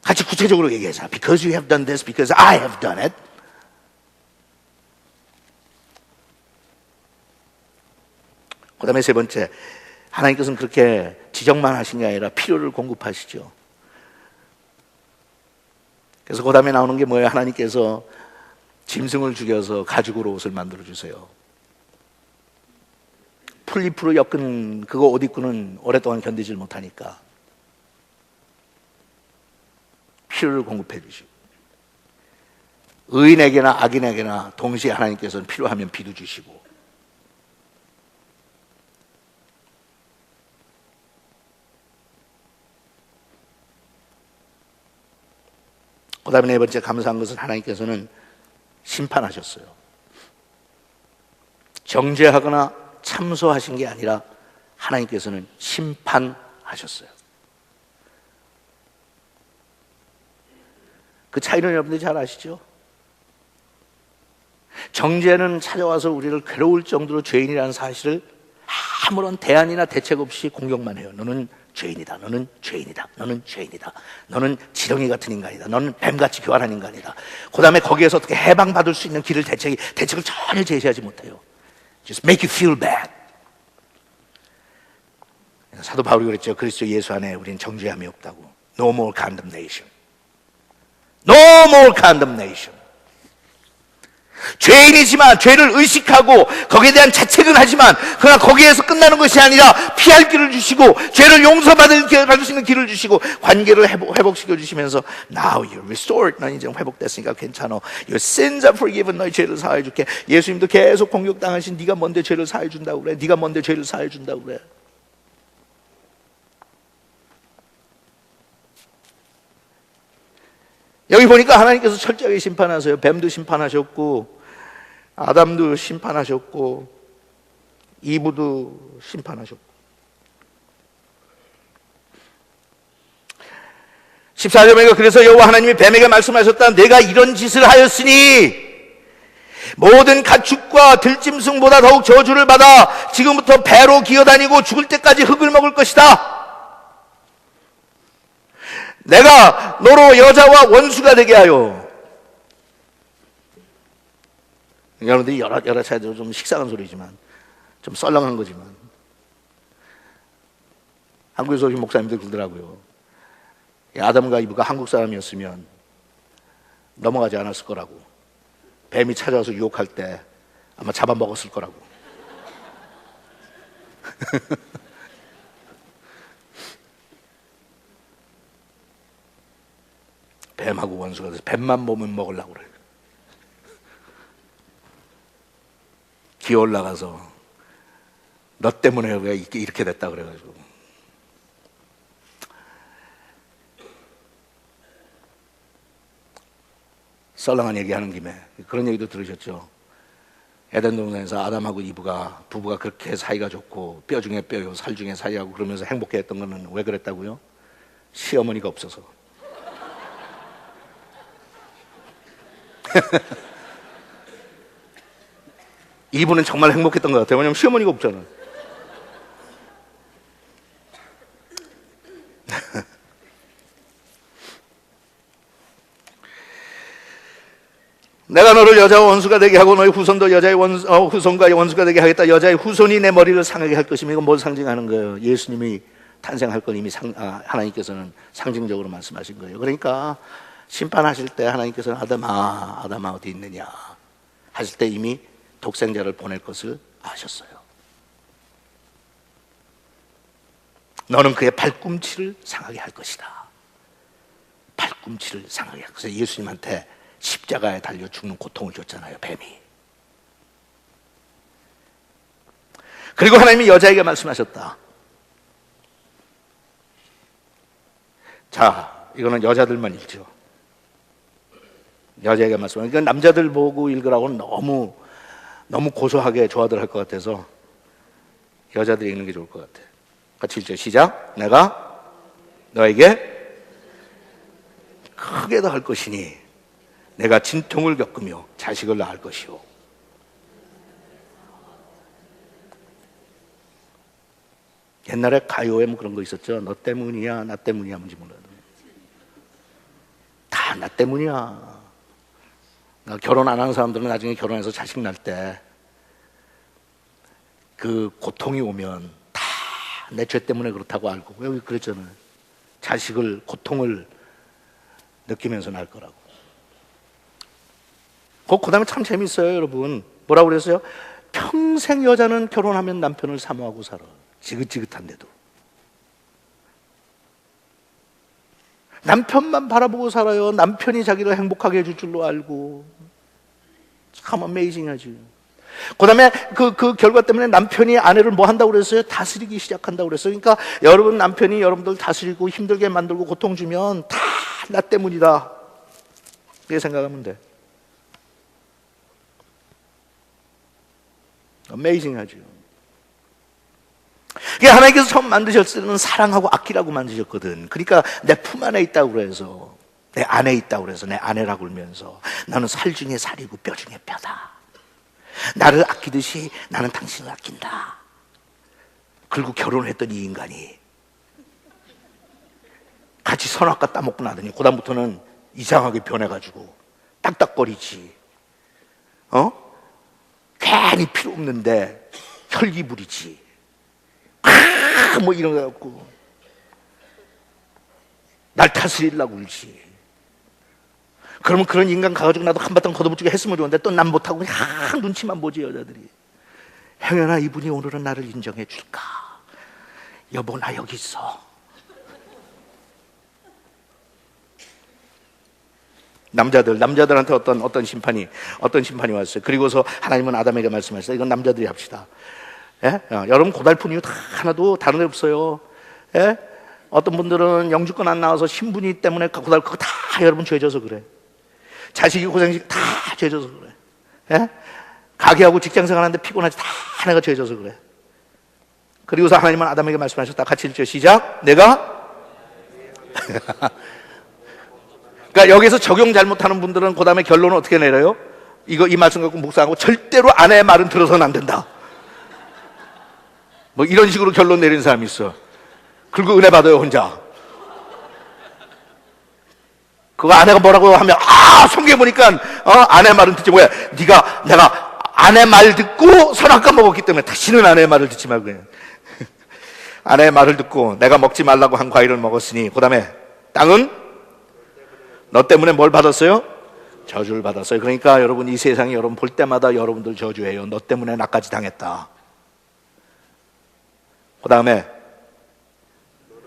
같이 구체적으로 얘기해서 Because you have done this, because I have done it. 그 다음에 세 번째, 하나님께서는 그렇게 지적만 하신 게 아니라 필요를 공급하시죠. 그래서 그 다음에 나오는 게 뭐예요? 하나님께서 짐승을 죽여서 가죽으로 옷을 만들어 주세요. 풀잎으로 엮은 그거 옷 입고는 오랫동안 견디질 못하니까 피를 공급해 주시고, 의인에게나 악인에게나 동시에 하나님께서는 필요하면 비도 주시고, 그 다음에 네 번째 감사한 것은 하나님께서는 심판하셨어요. 정죄하거나 참소하신 게 아니라 하나님께서는 심판하셨어요. 그 차이는 여러분들이 잘 아시죠? 정죄는 찾아와서 우리를 괴로울 정도로 죄인이라는 사실을 아무런 대안이나 대책 없이 공격만 해요. 너는 죄인이다. 너는 죄인이다. 너는 죄인이다. 너는 지렁이 같은 인간이다. 너는 뱀같이 교활한 인간이다. 그 다음에 거기에서 어떻게 해방받을 수 있는 대책을 전혀 제시하지 못해요. Just make you feel bad. 사도 바울이 그랬죠. 그리스도 예수 안에 우리는 정죄함이 없다고. No more condemnation. No more condemnation. 죄인이지만 죄를 의식하고 거기에 대한 자책은 하지만 그러나 거기에서 끝나는 것이 아니라 피할 길을 주시고 죄를 용서받을 수 있는 길을 주시고 관계를 회복시켜 주시면서 Now you're restored. 넌 이제 회복됐으니까 괜찮아. Your sins are forgiven. 너의 죄를 사해 줄게. 예수님도 계속 공격당하신 네가 뭔데 죄를 사해 준다고 그래. 네가 뭔데 죄를 사해 준다고 그래. 여기 보니까 하나님께서 철저하게 심판하세요. 뱀도 심판하셨고 아담도 심판하셨고 이브도 심판하셨고 14절에 보니까 그래서 여호와 하나님이 뱀에게 말씀하셨다. 내가 이런 짓을 하였으니 모든 가축과 들짐승보다 더욱 저주를 받아 지금부터 배로 기어다니고 죽을 때까지 흙을 먹을 것이다. 내가 너로 여자와 원수가 되게 하여. 여러분들이 여러 차례로 좀 식상한 소리지만 좀 썰렁한 거지만 한국에서 오신 목사님들 그러더라고요. 아담과 이브가 한국 사람이었으면 넘어가지 않았을 거라고. 뱀이 찾아와서 유혹할 때 아마 잡아먹었을 거라고. 뱀하고 원수가 돼서 뱀만 보면 먹으려고 그래요. 기어 올라가서 너 때문에 왜 이렇게 됐다 그래가지고 썰렁한 얘기하는 김에 그런 얘기도 들으셨죠? 에덴 동산에서 아담하고 이브가 부부가 그렇게 사이가 좋고 뼈 중에 뼈요 살 중에 살이하고 그러면서 행복해했던 거는 왜 그랬다고요? 시어머니가 없어서. 이분은 정말 행복했던 것 같아요. 왜냐하면 시어머니가 없잖아. 내가 너를 여자와 원수가 되게 하고 너의 후손도 여자의 후손과 원수가 되게 하겠다. 여자의 후손이 내 머리를 상하게 할 것이며 이건 뭘 상징하는 거예요? 예수님이 탄생할 건 이미 하나님께서는 상징적으로 말씀하신 거예요. 그러니까 심판하실 때 하나님께서는 아담아 어디 있느냐 하실 때 이미 독생자를 보낼 것을 아셨어요. 너는 그의 발꿈치를 상하게 할 것이다. 발꿈치를 상하게 할 것이다. 예수님한테 십자가에 달려 죽는 고통을 줬잖아요, 뱀이. 그리고 하나님이 여자에게 말씀하셨다. 자, 이거는 여자들만 읽죠. 여자에게 말씀하셨다. 그러니까 남자들 보고 읽으라고는 너무 고소하게 조화들 할 것 같아서 여자들이 읽는 게 좋을 것 같아요. 같이 읽죠. 시작. 내가 너에게 크게 더 할 것이니 내가 진통을 겪으며 자식을 낳을 것이요. 옛날에 가요에 뭐 그런 거 있었죠. 너 때문이야 나 때문이야 뭔지 몰라도 다 나 때문이야. 결혼 안 하는 사람들은 나중에 결혼해서 자식 낳을 때 그 고통이 오면 다 내 죄 때문에 그렇다고 알고 여기 그랬잖아요. 자식을 고통을 느끼면서 낳을 거라고. 그 다음에 참 재밌어요, 여러분. 뭐라고 그랬어요? 평생 여자는 결혼하면 남편을 사모하고 살아. 지긋지긋한데도. 남편만 바라보고 살아요. 남편이 자기를 행복하게 해줄 줄로 알고. 참 어메이징하지. 그 다음에 그 결과 때문에 남편이 아내를 뭐 한다고 그랬어요? 다스리기 시작한다고 그랬어요. 그러니까 여러분 남편이 여러분들 다스리고 힘들게 만들고 고통 주면 다 나 때문이다. 그렇게 생각하면 돼. 어메이징하죠. 하나님께서 처음 만드셨을 때는 사랑하고 아끼라고 만드셨거든. 그러니까 내 품 안에 있다고 그래서, 내 안에 있다고 그래서 내 아내라고 그러면서 나는 살 중에 살이고 뼈 중에 뼈다. 나를 아끼듯이 나는 당신을 아낀다. 그리고 결혼했던 이 인간이 같이 선악과 따먹고 나더니 그다음부터는 이상하게 변해가지고 딱딱거리지. 괜히 필요 없는데 혈기 부리지. 뭐 이런 거 갖고 날 다스리려고 울지. 그러면 그런 인간 가가지고 나도 한바탕 걷어붙이게 했으면 좋은데 또 난 못하고 그냥 눈치만 보지 여자들이. 행여나 이분이 오늘은 나를 인정해 줄까? 여보 나 여기 있어. 남자들한테 어떤 심판이 왔어요. 그리고서 하나님은 아담에게 말씀하셨어요. 이건 남자들이 합시다. 예? 여러분 고달픈 이유 다 하나도 다른 데 없어요. 예? 어떤 분들은 영주권 안 나와서 신분이 때문에 고달프고 다 여러분 죄져서 그래. 자식이 고생식 다 죄져서 그래. 예? 가게하고 직장생활 하는데 피곤하지 다 내가 죄져서 그래. 그리고서 하나님은 아담에게 말씀하셨다. 같이 읽죠. 시작. 내가 그러니까 여기서 적용 잘못하는 분들은 그 다음에 결론은 어떻게 내려요? 이 말씀 갖고 묵상하고 절대로 아내의 말은 들어서는 안 된다. 뭐 이런 식으로 결론 내리는 사람이 있어. 그리고 은혜 받아요 혼자. 그거 아내가 뭐라고 하면 성경에 보니까 아내 말은 듣지. 뭐야 내가 아내 말 듣고 선악과 먹었기 때문에 다시는 아내의 말을 듣지 말고 그래. 아내의 말을 듣고 내가 먹지 말라고 한 과일을 먹었으니 그 다음에 땅은 너 때문에 뭘 받았어요? 저주를 받았어요. 그러니까 여러분 이 세상에 여러분 볼 때마다 여러분들 저주해요. 너 때문에 나까지 당했다. 그 다음에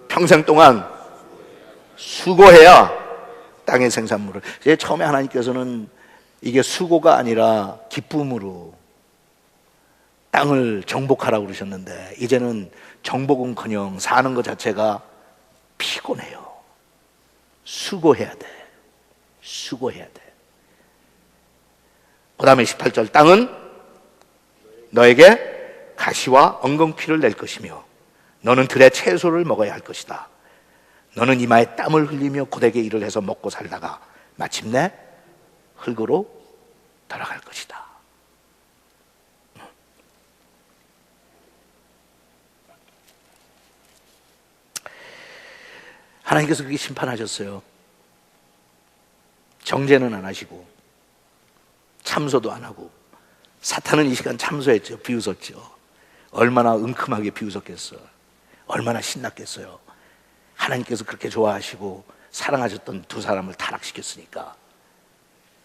평생 동안 수고해야 땅의 생산물을. 처음에 하나님께서는 이게 수고가 아니라 기쁨으로 땅을 정복하라고 그러셨는데 이제는 정복은커녕 사는 것 자체가 피곤해요. 수고해야 돼. 그 다음에 18절 땅은 너에게 가시와 엉겅퀴를 낼 것이며 너는 들의 채소를 먹어야 할 것이다. 너는 이마에 땀을 흘리며 고되게 일을 해서 먹고 살다가 마침내 흙으로 돌아갈 것이다. 하나님께서 그렇게 심판하셨어요. 정죄는 안 하시고 참소도 안 하고. 사탄은 이 시간 참소했죠. 비웃었죠. 얼마나 은큼하게 비웃었겠어. 얼마나 신났겠어요. 하나님께서 그렇게 좋아하시고 사랑하셨던 두 사람을 타락시켰으니까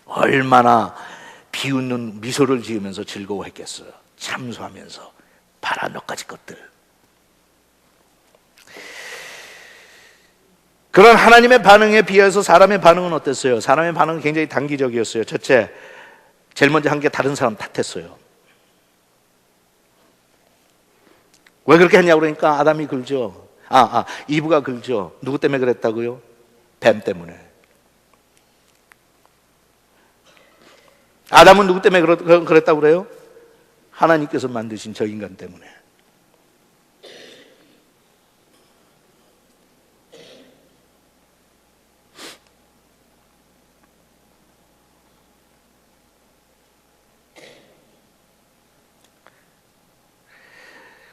얼마나 비웃는 미소를 지으면서 즐거워했겠어요. 참소하면서 바라 몇 가지 것들. 그런 하나님의 반응에 비해서 사람의 반응은 어땠어요? 사람의 반응은 굉장히 단기적이었어요. 첫째, 제일 먼저 한 게 다른 사람 탓했어요. 왜 그렇게 했냐고 그러니까 아담이 긁죠. 이브가 긁죠. 누구 때문에 그랬다고요? 뱀 때문에. 아담은 누구 때문에 그랬다고 그래요? 하나님께서 만드신 저 인간 때문에.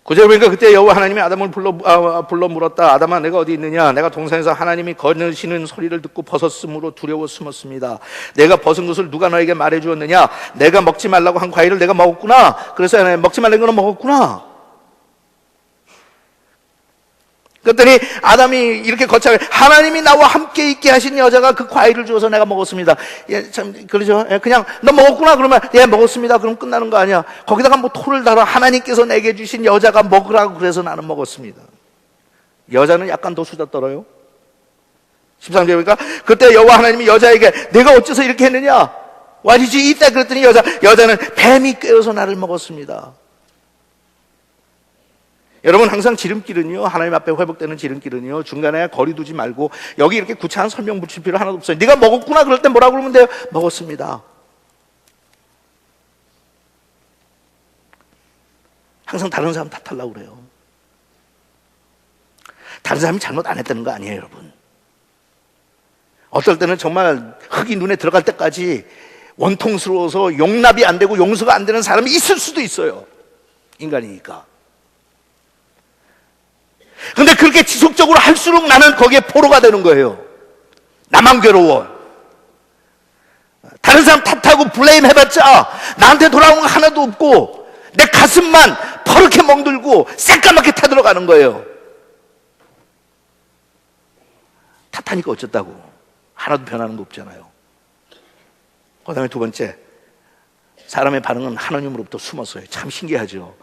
구절 보니까 그때 여호와 하나님이 아담을 불러 물었다. 아담아 내가 어디 있느냐? 내가 동산에서 하나님이 거느시는 소리를 듣고 벗었으므로 두려워 숨었습니다. 내가 벗은 것을 누가 너에게 말해 주었느냐? 내가 먹지 말라고 한 과일을 내가 먹었구나. 그래서 먹지 말라는 거는 먹었구나. 그랬더니 아담이 이렇게 거창하게 하나님이 나와 함께 있게 하신 여자가 그 과일을 주어서 내가 먹었습니다. 예, 참 그러죠. 예, 그냥 너 먹었구나 그러면 예 먹었습니다. 그럼 끝나는 거 아니야. 거기다가 뭐 토를 달아 하나님께서 내게 주신 여자가 먹으라고 그래서 나는 먹었습니다. 여자는 약간 더 수다 떨어요. 13절에 보니까 그때 여호와 하나님이 여자에게 내가 어째서 이렇게 했느냐? Why did you eat that? 그랬더니 여자는 뱀이 꿰어서 나를 먹었습니다. 여러분 항상 지름길은요, 하나님 앞에 회복되는 지름길은요, 중간에 거리 두지 말고 여기 이렇게 구차한 설명 붙일 필요 하나도 없어요. 네가 먹었구나 그럴 때 뭐라고 그러면 돼요? 먹었습니다. 항상 다른 사람 탓하려고 그래요. 다른 사람이 잘못 안 했다는 거 아니에요, 여러분. 어떨 때는 정말 흙이 눈에 들어갈 때까지 원통스러워서 용납이 안 되고 용서가 안 되는 사람이 있을 수도 있어요. 인간이니까. 근데 그렇게 지속적으로 할수록 나는 거기에 포로가 되는 거예요. 나만 괴로워. 다른 사람 탓하고 블레임 해봤자 나한테 돌아온 거 하나도 없고 내 가슴만 퍼렇게 멍들고 새까맣게 타들어가는 거예요. 탓하니까 어쩌다고. 하나도 변하는 거 없잖아요. 그 다음에 두 번째, 사람의 반응은 하나님으로부터 숨었어요. 참 신기하죠.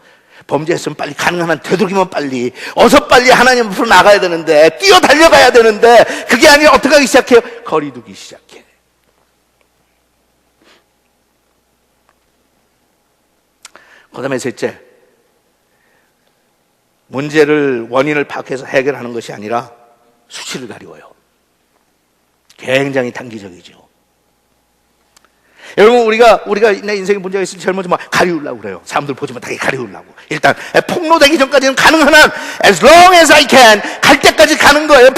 범죄했으면 빨리 가능한 한 되도록이면 빨리 어서 빨리 하나님 앞으로 나가야 되는데 뛰어 달려가야 되는데 그게 아니라 어떻게 하기 시작해요? 거리 두기 시작해. 그 다음에 셋째, 문제를 원인을 파악해서 해결하는 것이 아니라 수치를 가리워요. 굉장히 단기적이죠. 여러분 우리가 내 인생에 문제가 있을 때 제일 먼저 막 가리우려고 그래요. 사람들 보지만 다 가리우려고. 일단 폭로되기 전까지는 가능한 한 as long as I can 갈 때까지 가는 거예요.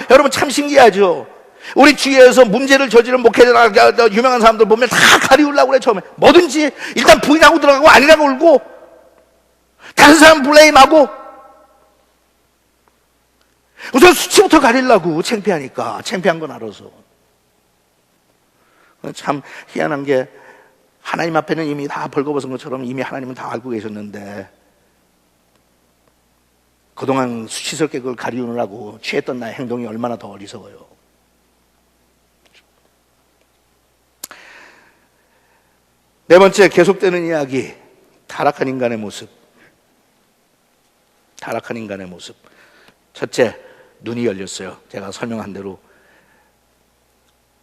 여러분 참 신기하죠. 우리 주위에서 문제를 저지른 목회자나 유명한 사람들 보면 다 가리우려고 그래. 처음에 뭐든지 일단 부인하고 들어가고 아니라고 울고 다른 사람 블레임하고 우선 수치부터 가리려고. 창피하니까. 창피한 건 알아서. 참 희한한 게 하나님 앞에는 이미 다 벌거벗은 것처럼 이미 하나님은 다 알고 계셨는데 그동안 수치스럽게 그걸 가리우느라고 취했던 나의 행동이 얼마나 더 어리석어요. 네 번째, 계속되는 이야기. 타락한 인간의 모습. 타락한 인간의 모습. 첫째, 눈이 열렸어요. 제가 설명한 대로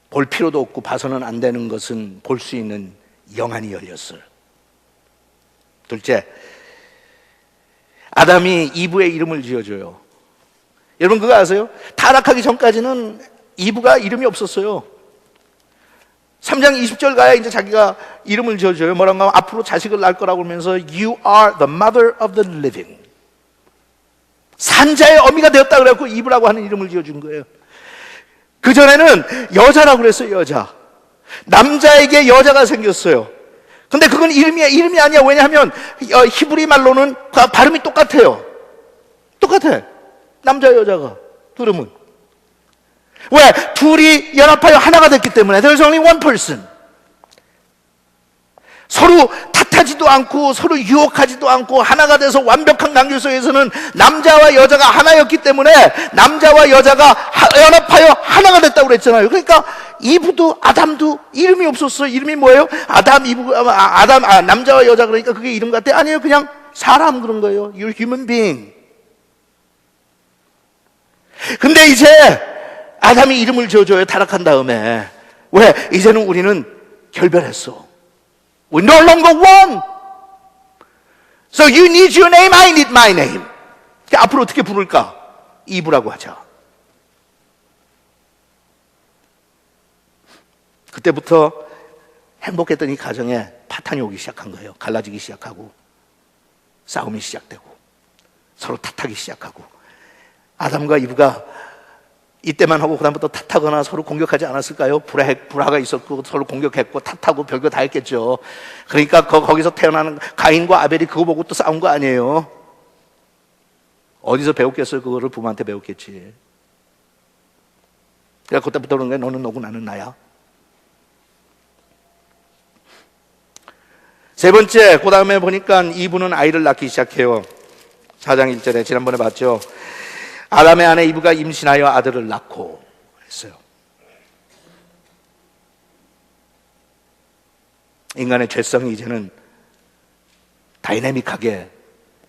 볼 필요도 없고 봐서는 안 되는 것은 볼 수 있는 영안이 열렸어요. 둘째, 아담이 이브의 이름을 지어줘요. 여러분 그거 아세요? 타락하기 전까지는 이브가 이름이 없었어요. 3장 20절 가야 이제 자기가 이름을 지어줘요. 뭐라고 하면 앞으로 자식을 낳을 거라고 하면서 You are the mother of the living. 산자의 어미가 되었다 그래갖고 이브라고 하는 이름을 지어준 거예요. 그전에는 여자라고 그랬어요. 여자. 남자에게 여자가 생겼어요. 근데 그건 이름이 아니야. 왜냐하면 히브리 말로는 발음이 똑같아요. 똑같아. 남자 여자가 이름은. 왜? 둘이 연합하여 하나가 됐기 때문에. There's only one person. 서로 탓하지도 않고 서로 유혹하지도 않고 하나가 돼서 완벽한 관계 속에서는 남자와 여자가 하나였기 때문에 남자와 여자가 연합하여 하나가 됐다고 그랬잖아요. 그러니까 이브도 아담도 이름이 없었어요. 이름이 뭐예요? 남자와 여자 그러니까 그게 이름 같아? 아니에요. 그냥 사람 그런 거예요. You're human being. 근데 이제 아담이 이름을 지어줘요. 타락한 다음에. 왜? 이제는 우리는 결별했어. We no longer one. So you need your name, I need my name. 앞으로 어떻게 부를까? 이브라고 하자. 그때부터 행복했던 이 가정에 파탄이 오기 시작한 거예요. 갈라지기 시작하고 싸움이 시작되고 서로 탓하기 시작하고 아담과 이브가 이때만 하고 그다음부터 탓하거나 서로 공격하지 않았을까요? 불화가 있었고 서로 공격했고 탓하고 별거 다 했겠죠. 그러니까 거기서 태어나는 가인과 아벨이 그거 보고 또 싸운 거 아니에요? 어디서 배웠겠어요? 그거를 부모한테 배웠겠지. 그러니까 그때부터 그런 거야. 너는 너고 나는 나야. 세 번째, 그 다음에 보니까 이분은 아이를 낳기 시작해요. 4장 1절에 지난번에 봤죠. 아담의 아내 이브가 임신하여 아들을 낳고 했어요. 인간의 죄성이 이제는 다이내믹하게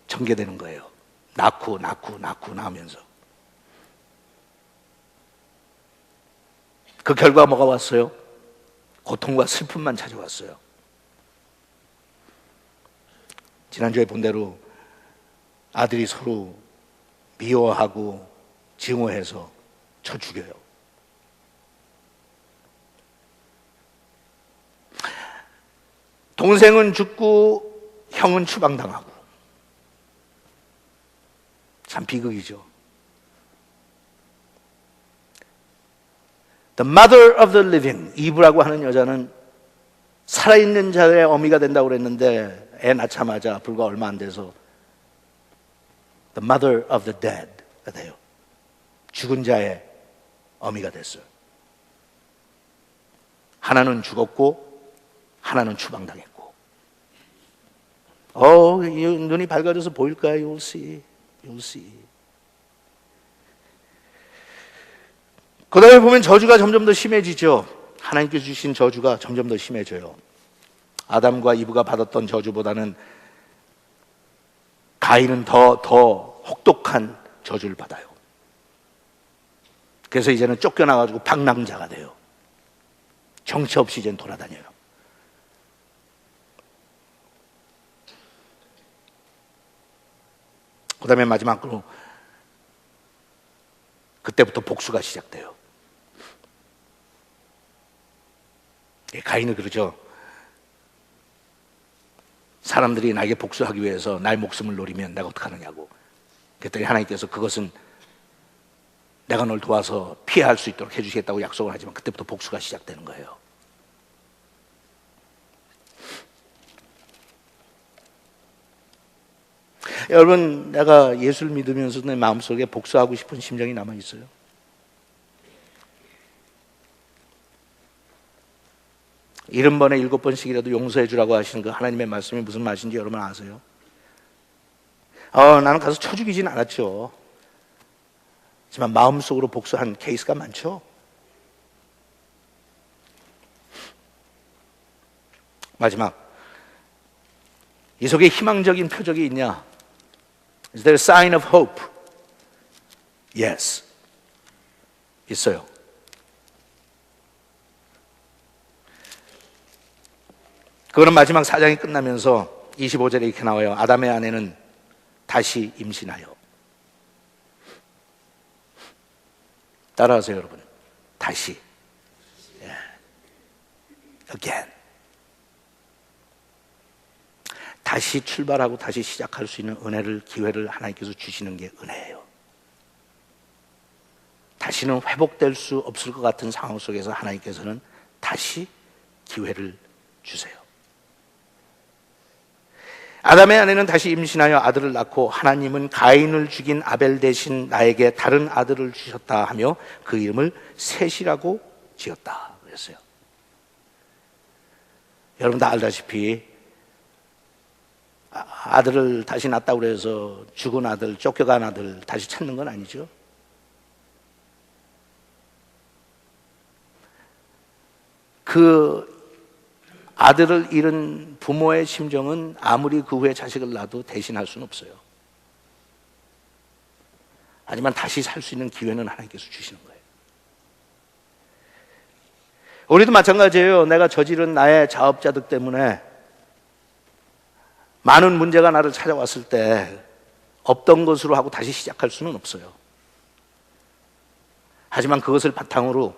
전개되는 거예요. 낳고 낳으면서. 그 결과가 뭐가 왔어요? 고통과 슬픔만 찾아왔어요. 지난주에 본 대로 아들이 서로 미워하고 증오해서 쳐 죽여요. 동생은 죽고 형은 추방당하고. 참 비극이죠. The mother of the living, 이브라고 하는 여자는 살아있는 자의 어미가 된다고 그랬는데 애 낳자마자 불과 얼마 안 돼서 The mother of the dead가 돼요. 죽은 자의 어미가 됐어요. 하나는 죽었고 하나는 추방당했고. 눈이 밝아져서 보일까요? You'll see. You'll see. 그 다음에 보면 저주가 점점 더 심해지죠. 하나님께서 주신 저주가 점점 더 심해져요. 아담과 이브가 받았던 저주보다는 가인은 더 혹독한 저주를 받아요. 그래서 이제는 쫓겨나가지고 방랑자가 돼요. 정체 없이 이제는 돌아다녀요. 그 다음에 마지막으로 그때부터 복수가 시작돼요. 가인은 그러죠. 사람들이 나에게 복수하기 위해서 나의 목숨을 노리면 내가 어떡하느냐고. 그랬더니 하나님께서 그것은 내가 널 도와서 피할 수 있도록 해주시겠다고 약속을 하지만 그때부터 복수가 시작되는 거예요. 여러분, 내가 예수를 믿으면서 내 마음속에 복수하고 싶은 심정이 남아있어요. 70번에 7번씩이라도 용서해 주라고 하시는 그 하나님의 말씀이 무슨 말인지 여러분 아세요? 나는 가서 쳐 죽이진 않았죠. 하지만 마음속으로 복수한 케이스가 많죠. 마지막, 이 속에 희망적인 표적이 있냐? Is there a sign of hope? Yes. 있어요. 그거는 마지막 4장이 끝나면서 25절에 이렇게 나와요. 아담의 아내는 다시 임신하여. 따라하세요, 여러분. 다시. Again. 다시 출발하고 다시 시작할 수 있는 은혜를, 기회를 하나님께서 주시는 게 은혜예요. 다시는 회복될 수 없을 것 같은 상황 속에서 하나님께서는 다시 기회를 주세요. 아담의 아내는 다시 임신하여 아들을 낳고 하나님은 가인을 죽인 아벨 대신 나에게 다른 아들을 주셨다 하며 그 이름을 셋이라고 지었다 그랬어요. 여러분 다 알다시피 아들을 다시 낳았다고 그래서 죽은 아들, 쫓겨간 아들 다시 찾는 건 아니죠. 그 아들을 잃은 부모의 심정은 아무리 그 후에 자식을 낳아도 대신할 수는 없어요. 하지만 다시 살 수 있는 기회는 하나님께서 주시는 거예요. 우리도 마찬가지예요. 내가 저지른 나의 자업자득 때문에 많은 문제가 나를 찾아왔을 때 없던 것으로 하고 다시 시작할 수는 없어요. 하지만 그것을 바탕으로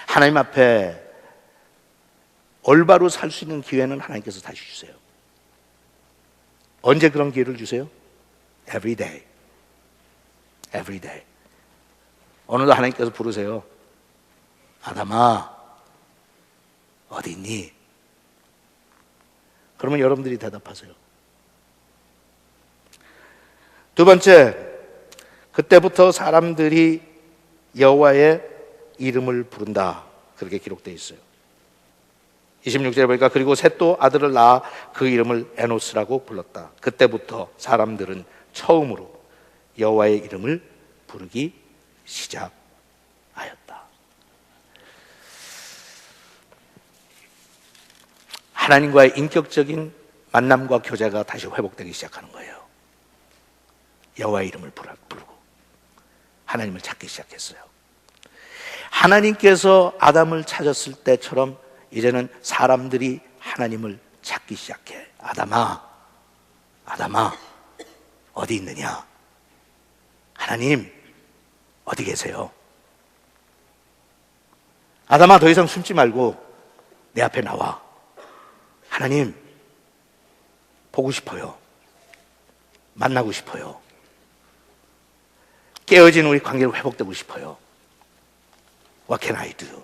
하나님 앞에 올바로 살 수 있는 기회는 하나님께서 다시 주세요. 언제 그런 기회를 주세요? Every day. Every day. 오늘도 하나님께서 부르세요. 아담아, 어디 있니? 그러면 여러분들이 대답하세요. 두 번째, 그때부터 사람들이 여호와의 이름을 부른다. 그렇게 기록되어 있어요. 26절에 보니까 그리고 셋도 아들을 낳아 그 이름을 에노스라고 불렀다. 그때부터 사람들은 처음으로 여호와의 이름을 부르기 시작하였다. 하나님과의 인격적인 만남과 교제가 다시 회복되기 시작하는 거예요. 여호와의 이름을 부르고 하나님을 찾기 시작했어요. 하나님께서 아담을 찾았을 때처럼 이제는 사람들이 하나님을 찾기 시작해. 아담아, 아담아, 어디 있느냐? 하나님, 어디 계세요? 아담아, 더 이상 숨지 말고 내 앞에 나와. 하나님, 보고 싶어요. 만나고 싶어요. 깨어진 우리 관계를 회복되고 싶어요. What can I do?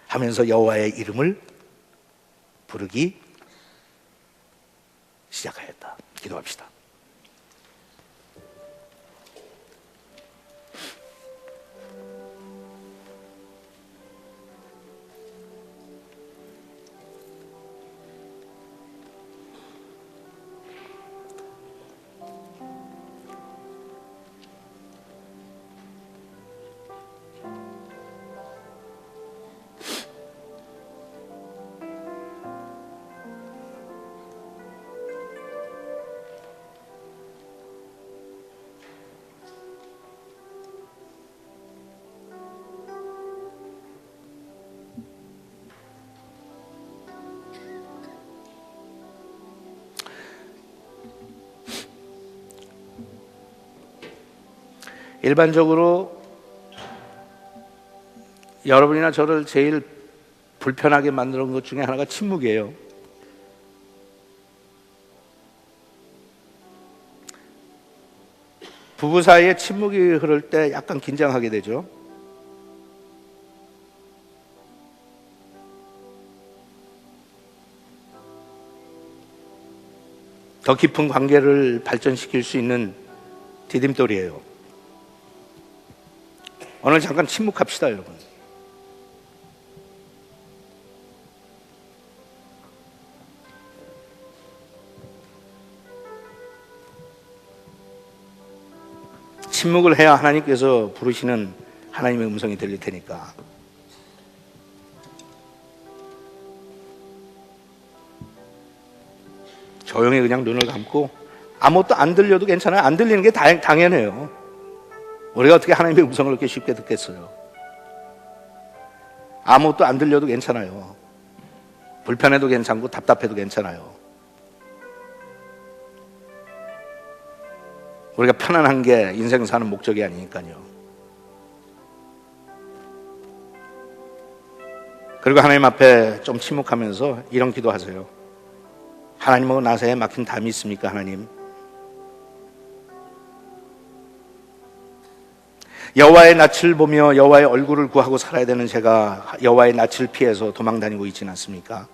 하면서 여호와의 이름을 부르기 시작하였다. 기도합시다. 일반적으로 여러분이나 저를 제일 불편하게 만드는 것 중에 하나가 침묵이에요. 부부 사이에 침묵이 흐를 때 약간 긴장하게 되죠. 더 깊은 관계를 발전시킬 수 있는 디딤돌이에요. 오늘 잠깐 침묵합시다, 여러분. 침묵을 해야 하나님께서 부르시는 하나님의 음성이 들릴 테니까. 조용히 그냥 눈을 감고 아무것도 안 들려도 괜찮아요. 안 들리는 게 당연해요. 우리가 어떻게 하나님의 음성을 그렇게 쉽게 듣겠어요? 아무것도 안 들려도 괜찮아요. 불편해도 괜찮고 답답해도 괜찮아요. 우리가 편안한 게 인생 사는 목적이 아니니까요. 그리고 하나님 앞에 좀 침묵하면서 이런 기도하세요. 하나님하고 나 사이에 막힌 담이 있습니까, 하나님? 여호와의 낯을 보며 여호와의 얼굴을 구하고 살아야 되는 제가 여호와의 낯을 피해서 도망다니고 있지는 않습니까?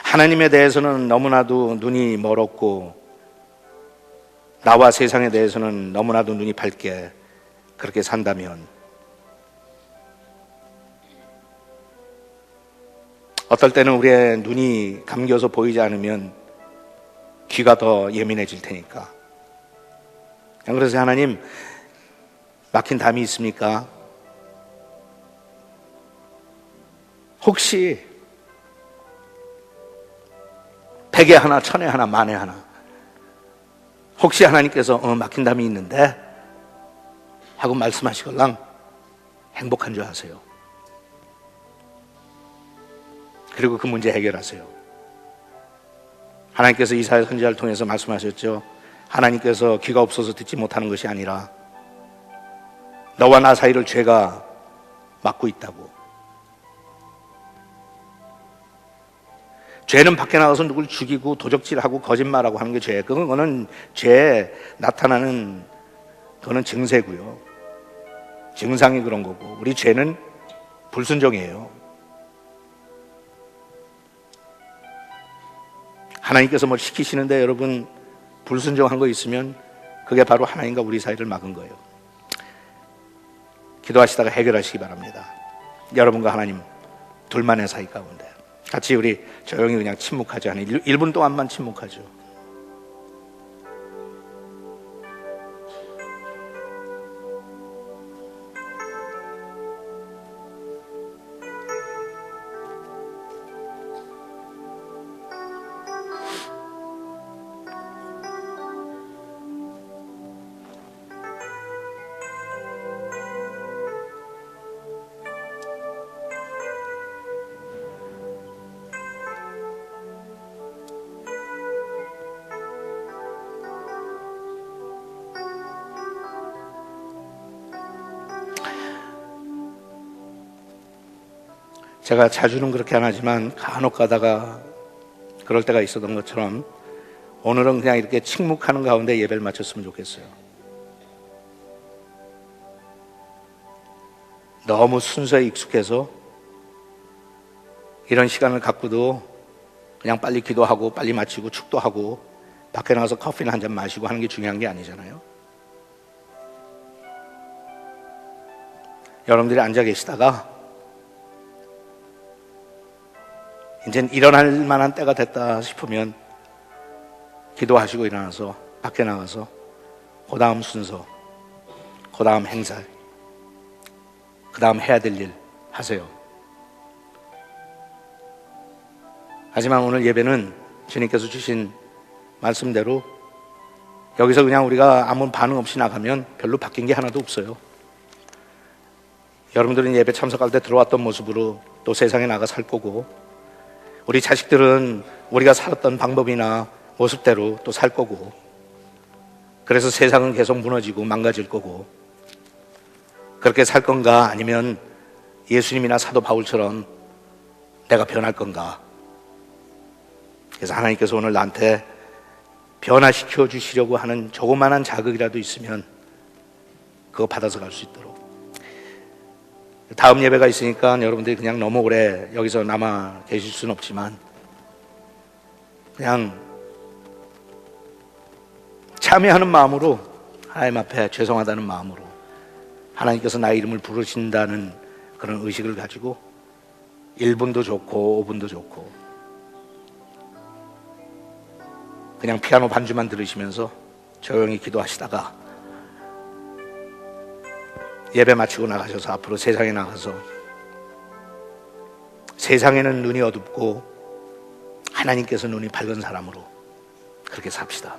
하나님에 대해서는 너무나도 눈이 멀었고 나와 세상에 대해서는 너무나도 눈이 밝게 그렇게 산다면 어떨 때는 우리의 눈이 감겨서 보이지 않으면 귀가 더 예민해질 테니까. 그래서 하나님, 막힌 담이 있습니까? 혹시 100에 하나, 1000에 하나, 만에 하나 혹시 하나님께서 막힌 담이 있는데 하고 말씀하시걸랑 행복한 줄 아세요. 그리고 그 문제 해결하세요. 하나님께서 이사야 선지자를 통해서 말씀하셨죠. 하나님께서 귀가 없어서 듣지 못하는 것이 아니라 너와 나 사이를 죄가 막고 있다고. 죄는 밖에 나가서 누굴 죽이고 도적질하고 거짓말하고 하는 게 죄예요. 그거는 죄에 나타나는 그거는 증세고요. 증상이 그런 거고 우리 죄는 불순종이에요. 하나님께서 뭘 시키시는데 여러분 불순종한 거 있으면 그게 바로 하나님과 우리 사이를 막은 거예요. 기도하시다가 해결하시기 바랍니다. 여러분과 하나님 둘만의 사이 가운데 같이 우리 조용히 그냥 침묵하죠. 한 1분 동안만 침묵하죠. 제가 자주는 그렇게 안 하지만 간혹 가다가 그럴 때가 있었던 것처럼 오늘은 그냥 이렇게 침묵하는 가운데 예배를 마쳤으면 좋겠어요. 너무 순서에 익숙해서 이런 시간을 갖고도 그냥 빨리 기도하고 빨리 마치고 축도하고 밖에 나가서 커피나 한 잔 마시고 하는 게 중요한 게 아니잖아요. 여러분들이 앉아 계시다가 이제 일어날 만한 때가 됐다 싶으면 기도하시고 일어나서 밖에 나가서 그 다음 순서, 그 다음 행사, 그 다음 해야 될 일 하세요. 하지만 오늘 예배는 주님께서 주신 말씀대로 여기서 그냥 우리가 아무 반응 없이 나가면 별로 바뀐 게 하나도 없어요. 여러분들은 예배 참석할 때 들어왔던 모습으로 또 세상에 나가 살 거고, 우리 자식들은 우리가 살았던 방법이나 모습대로 또 살 거고, 그래서 세상은 계속 무너지고 망가질 거고, 그렇게 살 건가 아니면 예수님이나 사도 바울처럼 내가 변할 건가. 그래서 하나님께서 오늘 나한테 변화시켜 주시려고 하는 조그만한 자극이라도 있으면 그거 받아서 갈 수 있도록. 다음 예배가 있으니까 여러분들이 그냥 너무 오래 여기서 남아 계실 수는 없지만 그냥 참여하는 마음으로, 하나님 앞에 죄송하다는 마음으로, 하나님께서 나의 이름을 부르신다는 그런 의식을 가지고 1분도 좋고 5분도 좋고 그냥 피아노 반주만 들으시면서 조용히 기도하시다가 예배 마치고 나가셔서 앞으로 세상에 나가서 세상에는 눈이 어둡고 하나님께서 눈이 밝은 사람으로 그렇게 삽시다.